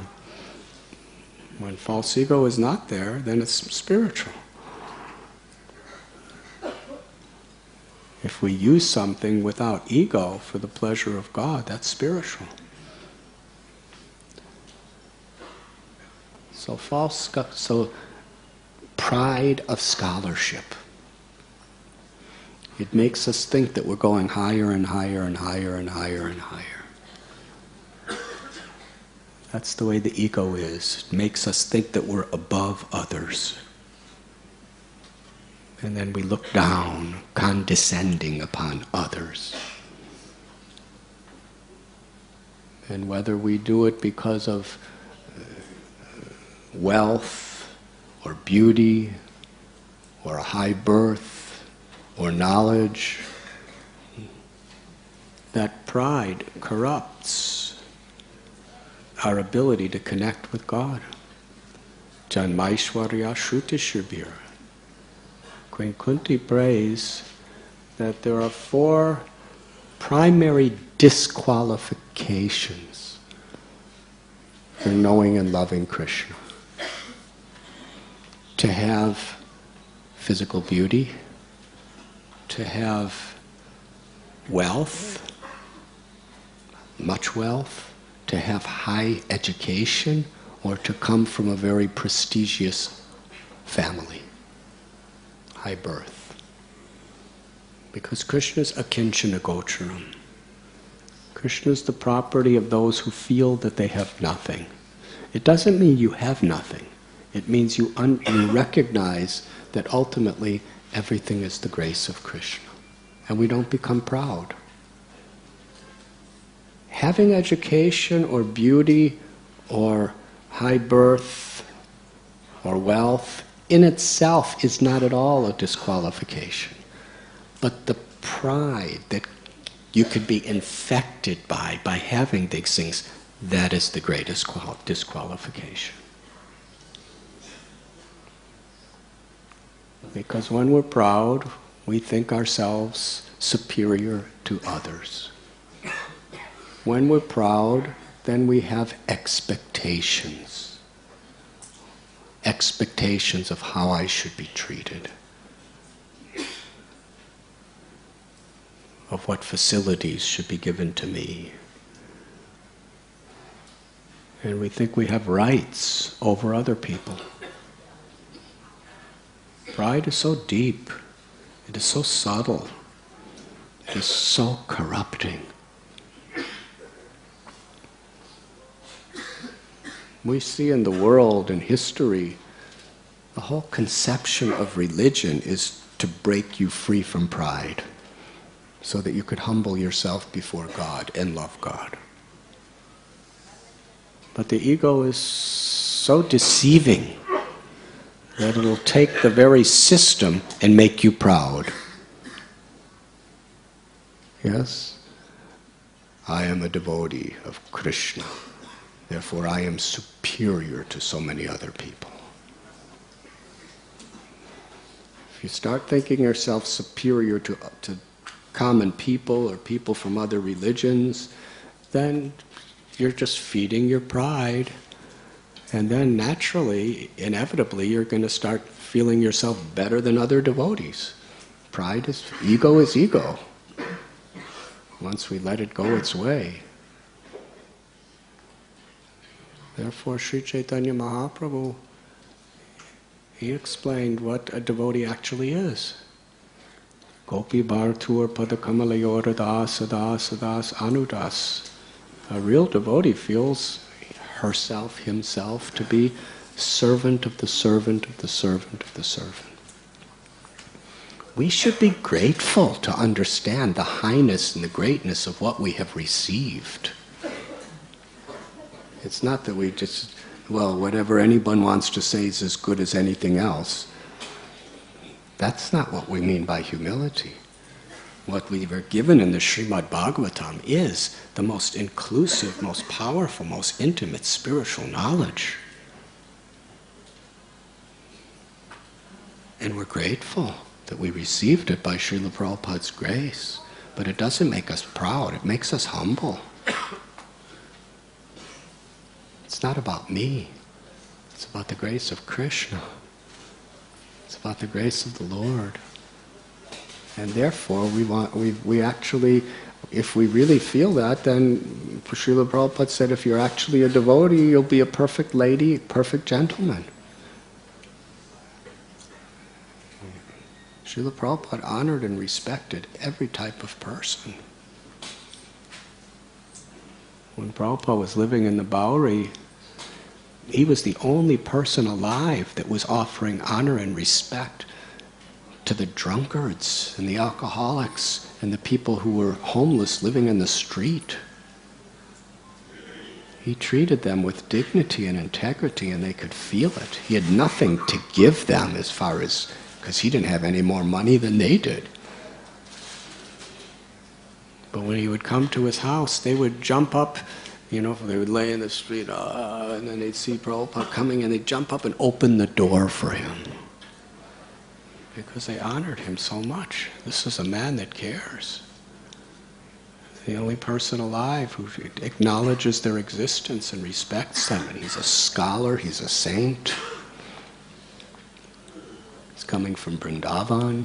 When false ego is not there, then it's spiritual. If we use something without ego for the pleasure of God, that's spiritual. So pride of scholarship. It makes us think that we're going higher and higher and higher and higher and higher. That's the way the ego is. It makes us think that we're above others. And then we look down, condescending upon others. And whether we do it because of wealth, or beauty, or a high birth, or knowledge, that pride corrupts our ability to connect with God. Janmaishwarya Shrutishubhir. Queen Kunti prays that there are 4 primary disqualifications for knowing and loving Krishna. To have physical beauty, to have wealth, much wealth, to have high education, or to come from a very prestigious family, high birth. Because Krishna's akinchana gocharam. Krishna's the property of those who feel that they have nothing. It doesn't mean you have nothing. It means you recognize that ultimately everything is the grace of Krishna. And we don't become proud. Having education or beauty or high birth or wealth in itself is not at all a disqualification. But the pride that you could be infected by having these things, that is the greatest disqualification. Because when we're proud, we think ourselves superior to others. When we're proud, then we have expectations. Expectations of how I should be treated. Of what facilities should be given to me. And we think we have rights over other people. Pride is so deep, it is so subtle, it is so corrupting. We see in the world, in history, the whole conception of religion is to break you free from pride, so that you could humble yourself before God and love God. But the ego is so deceiving that it'll take the very system and make you proud. Yes? I am a devotee of Krishna. Therefore, I am superior to so many other people. If you start thinking yourself superior to common people or people from other religions, then you're just feeding your pride. And then naturally, inevitably, you're going to start feeling yourself better than other devotees. Ego is ego. Once we let it go its way. Therefore, Sri Chaitanya Mahaprabhu, he explained what a devotee actually is. Gopi Bhartur Padakamalayora Das Das Das Anudas. A real devotee feels herself, himself, to be servant of the servant of the servant of the servant. We should be grateful to understand the highness and the greatness of what we have received. It's not that we just, whatever anyone wants to say is as good as anything else. That's not what we mean by humility. What we were given in the Srimad Bhagavatam is the most inclusive, most powerful, most intimate spiritual knowledge. And we're grateful that we received it by Srila Prabhupada's grace. But it doesn't make us proud, it makes us humble. It's not about me. It's about the grace of Krishna. It's about the grace of the Lord. And therefore, we actually, if we really feel that, then Srila Prabhupada said, if you're actually a devotee, you'll be a perfect lady, perfect gentleman. Srila Prabhupada honored and respected every type of person. When Prabhupada was living in the Bowery, he was the only person alive that was offering honor and respect to the drunkards and the alcoholics and the people who were homeless living in the street. He treated them with dignity and integrity, and they could feel it. He had nothing to give them because he didn't have any more money than they did. But when he would come to his house, they would jump up, they would lay in the street, and then they'd see Prabhupada coming, and they'd jump up and open the door for him. Because they honored him so much. This is a man that cares. The only person alive who acknowledges their existence and respects them. And he's a scholar, he's a saint. He's coming from Vrindavan.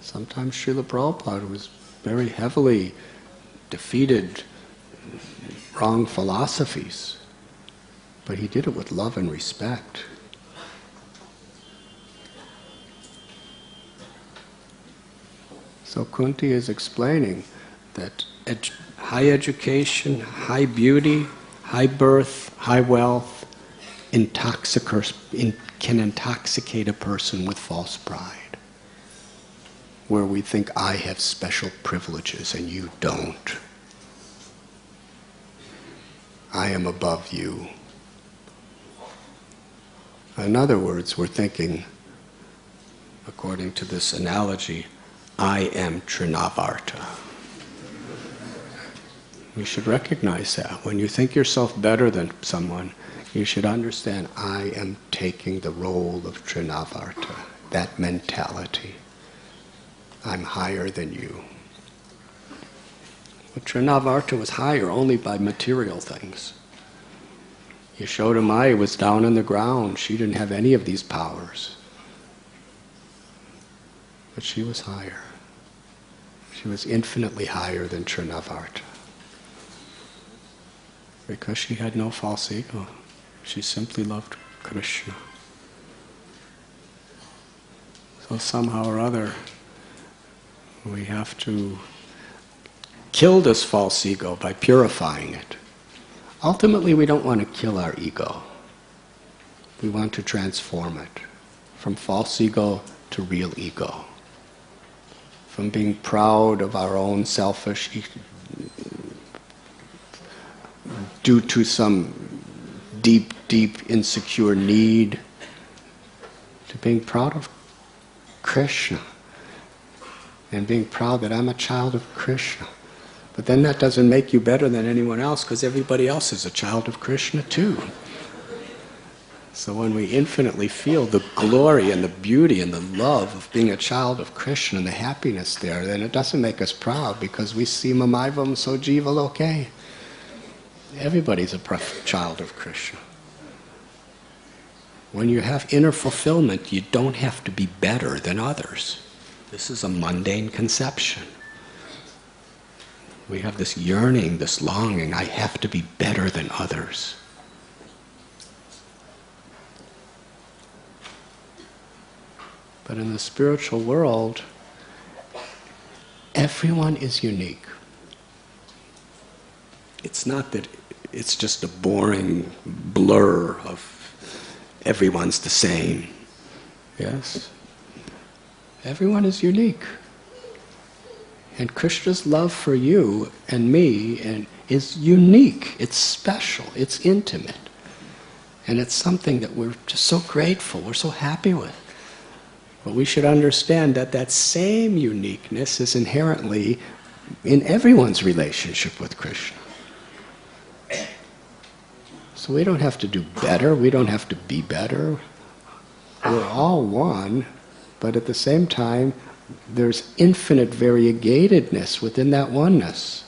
Sometimes Srila Prabhupada was very heavily defeated wrong philosophies. But he did it with love and respect. So Kunti is explaining that high education, high beauty, high birth, high wealth can intoxicate a person with false pride, where we think I have special privileges and you don't. I am above you. In other words, we're thinking, according to this analogy, I am Trinavarta. You should recognize that. When you think yourself better than someone, you should understand, I am taking the role of Trinavarta, that mentality. I'm higher than you. But Trinavarta was higher only by material things. Yashoda was down on the ground. She didn't have any of these powers. But she was higher. She was infinitely higher than Trinavarta. Because she had no false ego. She simply loved Krishna. So somehow or other, we have to kill this false ego by purifying it. Ultimately, we don't want to kill our ego. We want to transform it from false ego to real ego. From being proud of our own selfish due to some deep, deep insecure need, to being proud of Krishna and being proud that I'm a child of Krishna. But then that doesn't make you better than anyone else, because everybody else is a child of Krishna too. So when we infinitely feel the glory and the beauty and the love of being a child of Krishna and the happiness there, then it doesn't make us proud, because we see mamaivam so jiva loke. Everybody's a child of Krishna. When you have inner fulfillment, you don't have to be better than others. This is a mundane conception. We have this yearning, this longing, I have to be better than others. But in the spiritual world, everyone is unique. It's not that it's just a boring blur of everyone's the same. Yes? Everyone is unique. And Krishna's love for you and me is unique. It's special. It's intimate. And it's something that we're just so grateful, we're so happy with. But we should understand that that same uniqueness is inherently in everyone's relationship with Krishna. So we don't have to do better, we don't have to be better. We're all one, but at the same time, there's infinite variegatedness within that oneness.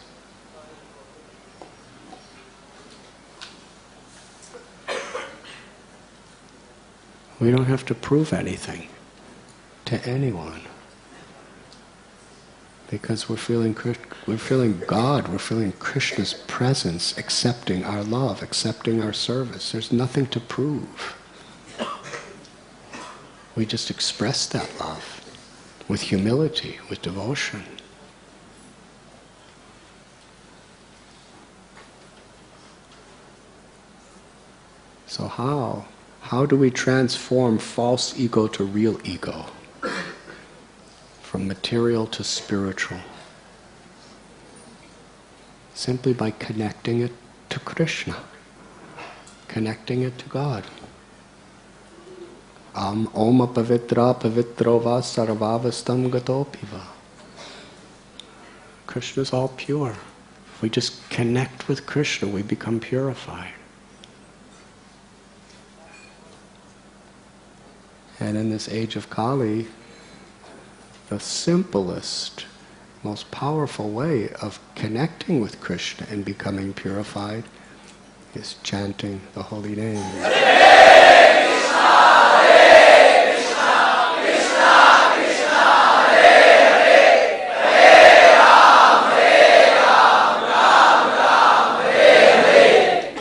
We don't have to prove anything to anyone, because we're feeling God, we're feeling Krishna's presence, accepting our love, accepting our service. There's nothing to prove. We just express that love with humility, with devotion. So how do we transform false ego to real ego? From material to spiritual. Simply by connecting it to Krishna, connecting it to God. Om apavitra pavitro va sarvavastam gatopiva. Krishna's all pure. If we just connect with Krishna, we become purified. And in this age of Kali, the simplest, most powerful way of connecting with Krishna and becoming purified is chanting the holy name. Hare Krishna, Hare Krishna, Krishna Krishna, Hare Hare, Hare Ram, Ram Ram, Hare Hare.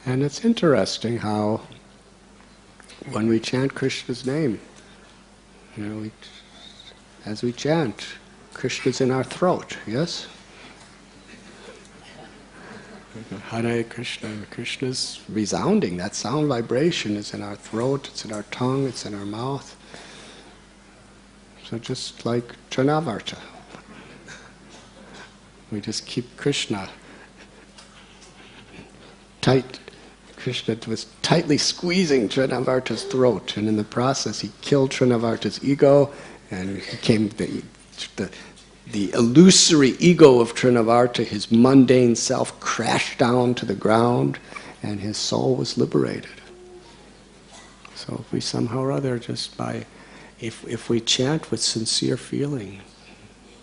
And it's interesting how when we chant Krishna's name, as we chant, Krishna's in our throat, yes? Hare Krishna, Krishna's resounding, that sound vibration is in our throat, it's in our tongue, it's in our mouth. So just like Trinavarta, we just keep Krishna tight. Krishna was tightly squeezing Trinavarta's throat, and in the process he killed Trinavarta's ego, and became the illusory ego of Trinavarta, his mundane self, crashed down to the ground, and his soul was liberated. So if we somehow or other, just by, if we chant with sincere feeling,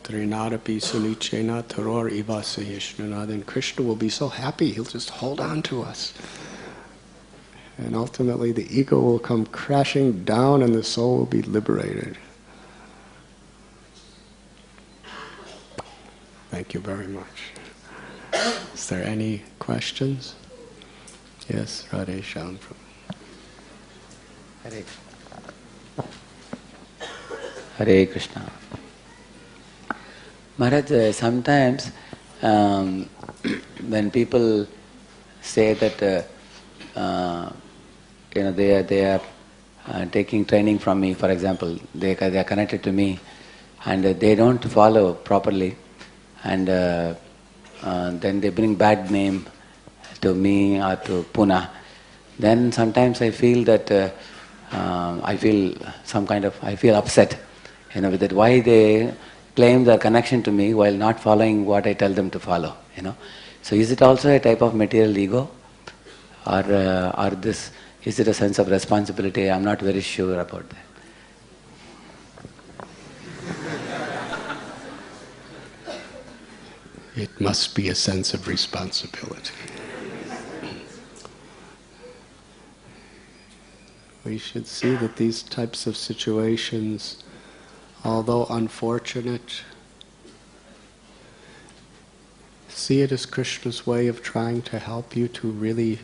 Trinadapi Sunichena Taror Ivasa Yishnana, then Krishna will be so happy, he'll just hold on to us. And ultimately the ego will come crashing down and the soul will be liberated. Thank you very much. Is there any questions? Yes, Radhe Shyam. Hare Krishna. Maharaj, sometimes when people say that they are taking training from me, for example, they are connected to me, and they don't follow properly, and then they bring bad name to me or to Pune. Then sometimes I feel that I feel upset, with it. Why they claim their connection to me while not following what I tell them to follow, So is it also a type of material ego, or this is it a sense of responsibility? I'm not very sure about that. It must be a sense of responsibility. We should see that these types of situations, although unfortunate, see it as Krishna's way of trying to help you to really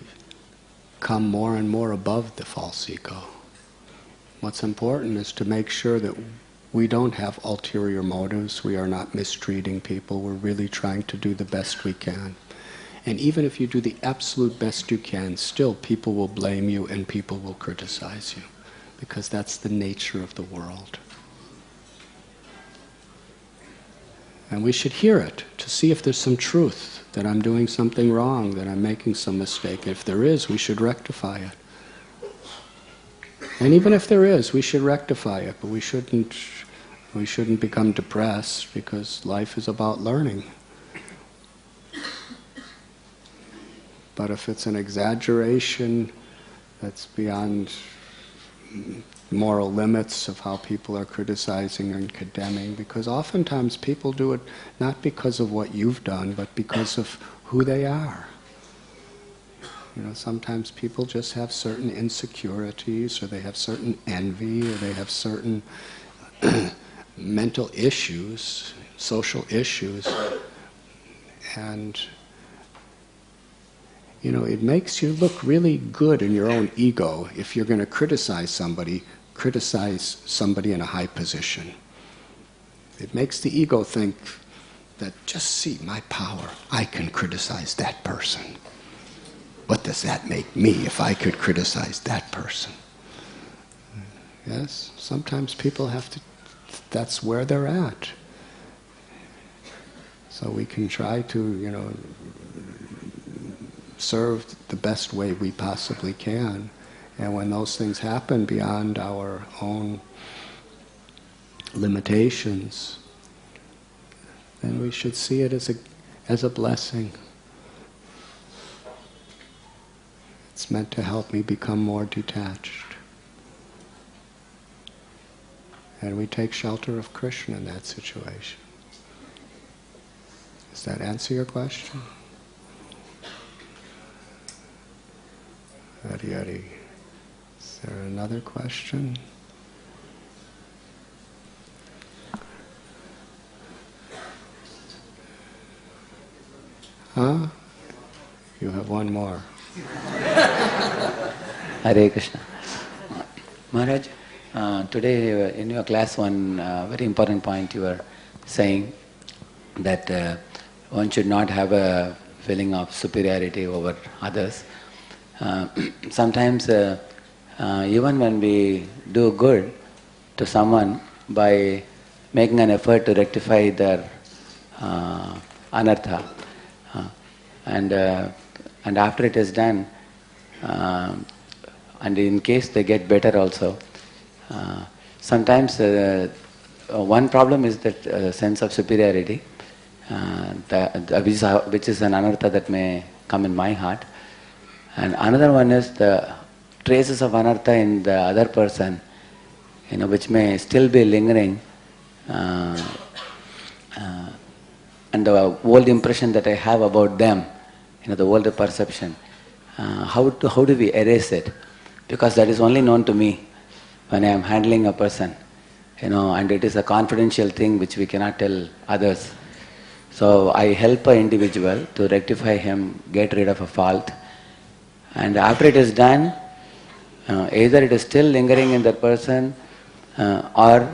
come more and more above the false ego. What's important is to make sure that we don't have ulterior motives, we are not mistreating people, we're really trying to do the best we can. And even if you do the absolute best you can, still people will blame you and people will criticize you, because that's the nature of the world. And we should hear it, to see if there's some truth, that I'm doing something wrong, that I'm making some mistake. If there is, we should rectify it. And even if there is, we should rectify it, but we shouldn't become depressed, because life is about learning. But if it's an exaggeration that's beyond moral limits of how people are criticizing and condemning, because oftentimes people do it not because of what you've done, but because of who they are. Sometimes people just have certain insecurities, or they have certain envy, or they have certain mental issues, social issues, and it makes you look really good in your own ego if you're going to criticize somebody in a high position. It makes the ego think that, just see my power, I can criticize that person. What does that make me if I could criticize that person? Yes, sometimes people have to, that's where they're at. So we can try to, serve the best way we possibly can. And when those things happen beyond our own limitations, then we should see it as a blessing. It's meant to help me become more detached. And we take shelter of Krishna in that situation. Does that answer your question? Hari Hari. Is there another question? Huh? You have one more. Hare Krishna. Maharaj, today in your class one very important point you were saying that one should not have a feeling of superiority over others. Sometimes even when we do good to someone by making an effort to rectify their anartha, and after it is done, and in case they get better also, sometimes one problem is that sense of superiority, which is an anartha that may come in my heart. And another one is the traces of anartha in the other person, which may still be lingering, and the old impression that I have about them, the old perception. How do we erase it? Because that is only known to me when I am handling a person, and it is a confidential thing which we cannot tell others. So I help an individual to rectify him, get rid of a fault. And after it is done, either it is still lingering in that person, or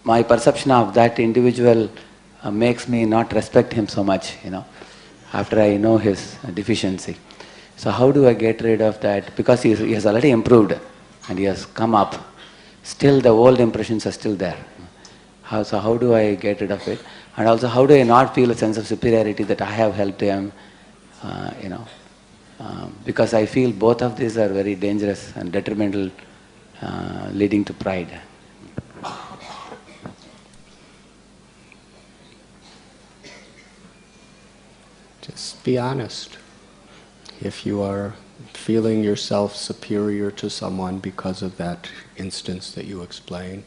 my perception of that individual makes me not respect him so much, after I know his deficiency. So how do I get rid of that? Because he has already improved and he has come up. Still the old impressions are still there. So how do I get rid of it? And also how do I not feel a sense of superiority that I have helped him? Because I feel both of these are very dangerous and detrimental, leading to pride. Just be honest. If you are feeling yourself superior to someone because of that instance that you explain,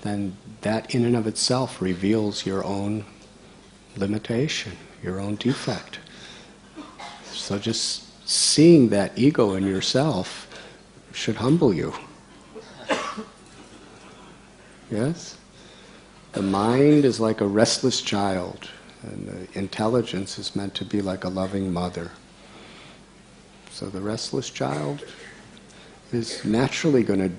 then that in and of itself reveals your own limitation, your own defect. So just seeing that ego in yourself should humble you. Yes? The mind is like a restless child, and the intelligence is meant to be like a loving mother. So the restless child is naturally going to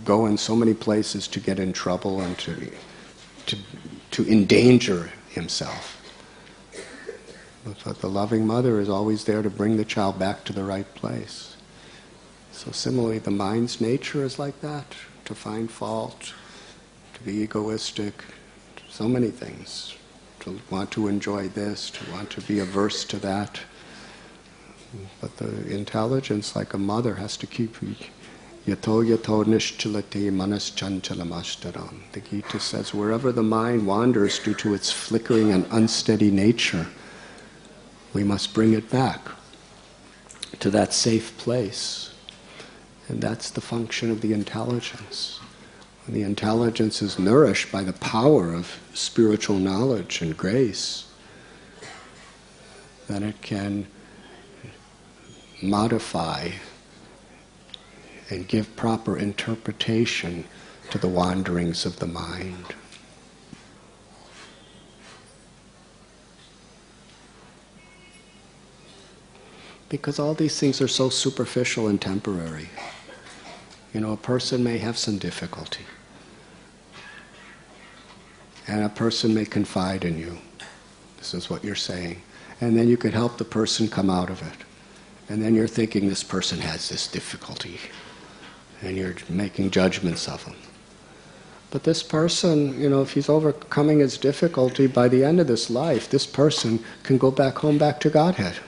go in so many places to get in trouble and to endanger himself. But the loving mother is always there to bring the child back to the right place. So similarly, the mind's nature is like that, to find fault, to be egoistic, so many things, to want to enjoy this, to want to be averse to that. But the intelligence, like a mother, has to keep yato yato nishchalati manas chanchalamashtaram. The Gita says, wherever the mind wanders due to its flickering and unsteady nature, we must bring it back to that safe place. And that's the function of the intelligence. When the intelligence is nourished by the power of spiritual knowledge and grace, then it can modify and give proper interpretation to the wanderings of the mind. Because all these things are so superficial and temporary. You know, a person may have some difficulty, and a person may confide in you. This is what you're saying. And then you could help the person come out of it. And then you're thinking this person has this difficulty, and you're making judgments of him. But this person, you know, if he's overcoming his difficulty, by the end of this life, this person can go back home, back to Godhead.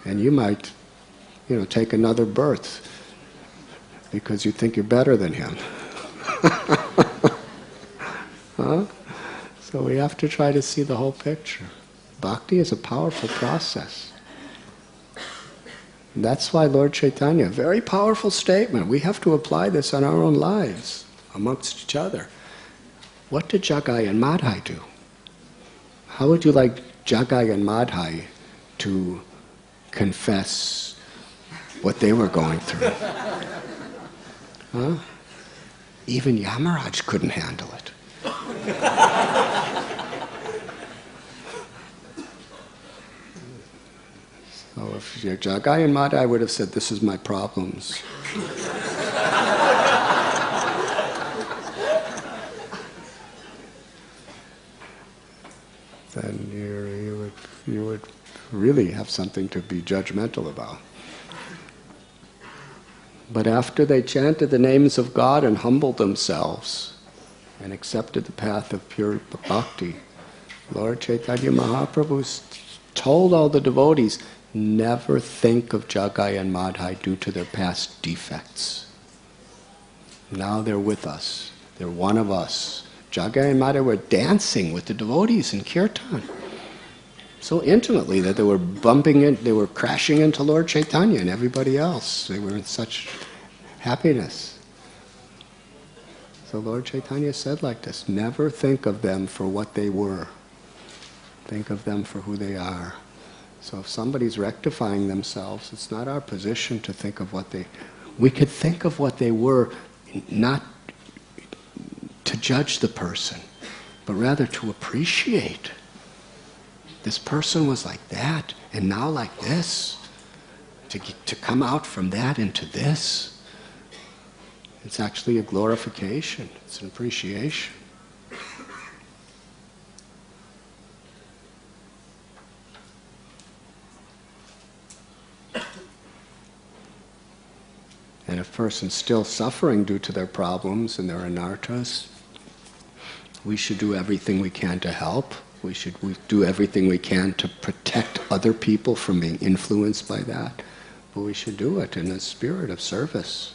And you might, you know, take another birth because you think you're better than him. Huh? So we have to try to see the whole picture. Bhakti is a powerful process. And that's why Lord Chaitanya, very powerful statement. We have to apply this on our own lives, amongst each other. What did Jagai and Madhai do? How would you like Jagai and Madhai to confess what they were going through? Huh? Even Yamaraj couldn't handle it. So if you're Jagai and Madhai, would have said, this is my problems. Then you would really have something to be judgmental about. But after they chanted the names of God and humbled themselves and accepted the path of pure bhakti, Lord Chaitanya Mahaprabhu told all the devotees, never think of Jagai and Madhai due to their past defects. Now they're with us. They're one of us. Jagai and Madhai were dancing with the devotees in kirtan so intimately that they were they were crashing into Lord Chaitanya and everybody else. They were in such happiness. So Lord Chaitanya said like this, never think of them for what they were. Think of them for who they are. So if somebody's rectifying themselves, it's not our position to think of what they... We could think of what they were, not to judge the person, but rather to appreciate. This person was like that, and now like this. To come out from that into this, it's actually a glorification. It's an appreciation. person's still suffering due to their problems and their anarthas, we should do everything we can to help. We do everything we can to protect other people from being influenced by that. But we should do it in a spirit of service.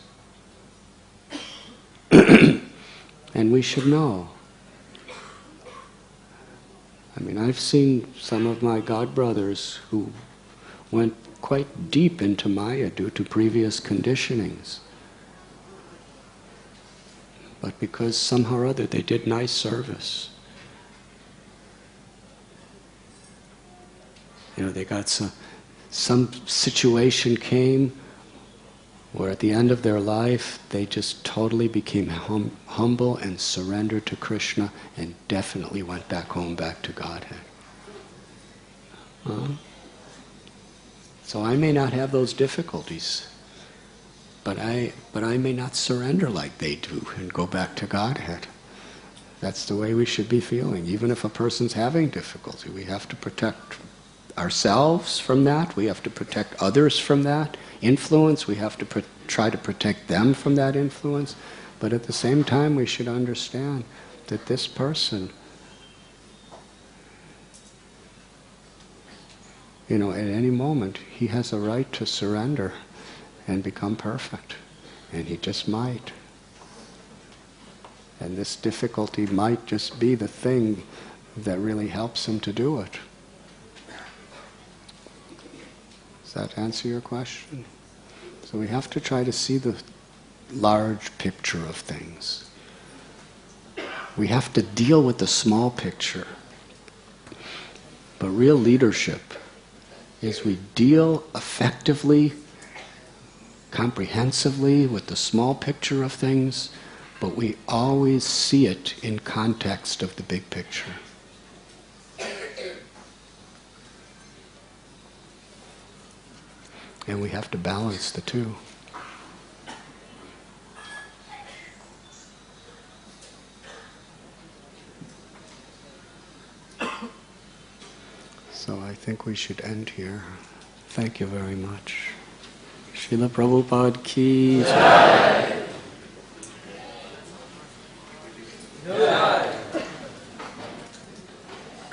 And we should know. I mean, I've seen some of my godbrothers who went quite deep into Maya due to previous conditionings. But because somehow or other they did nice service. You know, they got some situation came where at the end of their life they just totally became humble and surrendered to Krishna and definitely went back home, back to Godhead. So I may not have those difficulties, but I may not surrender like they do and go back to Godhead. That's the way we should be feeling. Even if a person's having difficulty, we have to protect ourselves from that. We have to protect others from that influence. We have to try to protect them from that influence. But at the same time, we should understand that this person, you know, at any moment, he has a right to surrender and become perfect. And he just might. And this difficulty might just be the thing that really helps him to do it. Does that answer your question? So we have to try to see the large picture of things. We have to deal with the small picture. But real leadership is we deal effectively, comprehensively with the small picture of things, but we always see it in context of the big picture. And we have to balance the two. So I think we should end here. Thank you very much. Srila Prabhupada ki jai.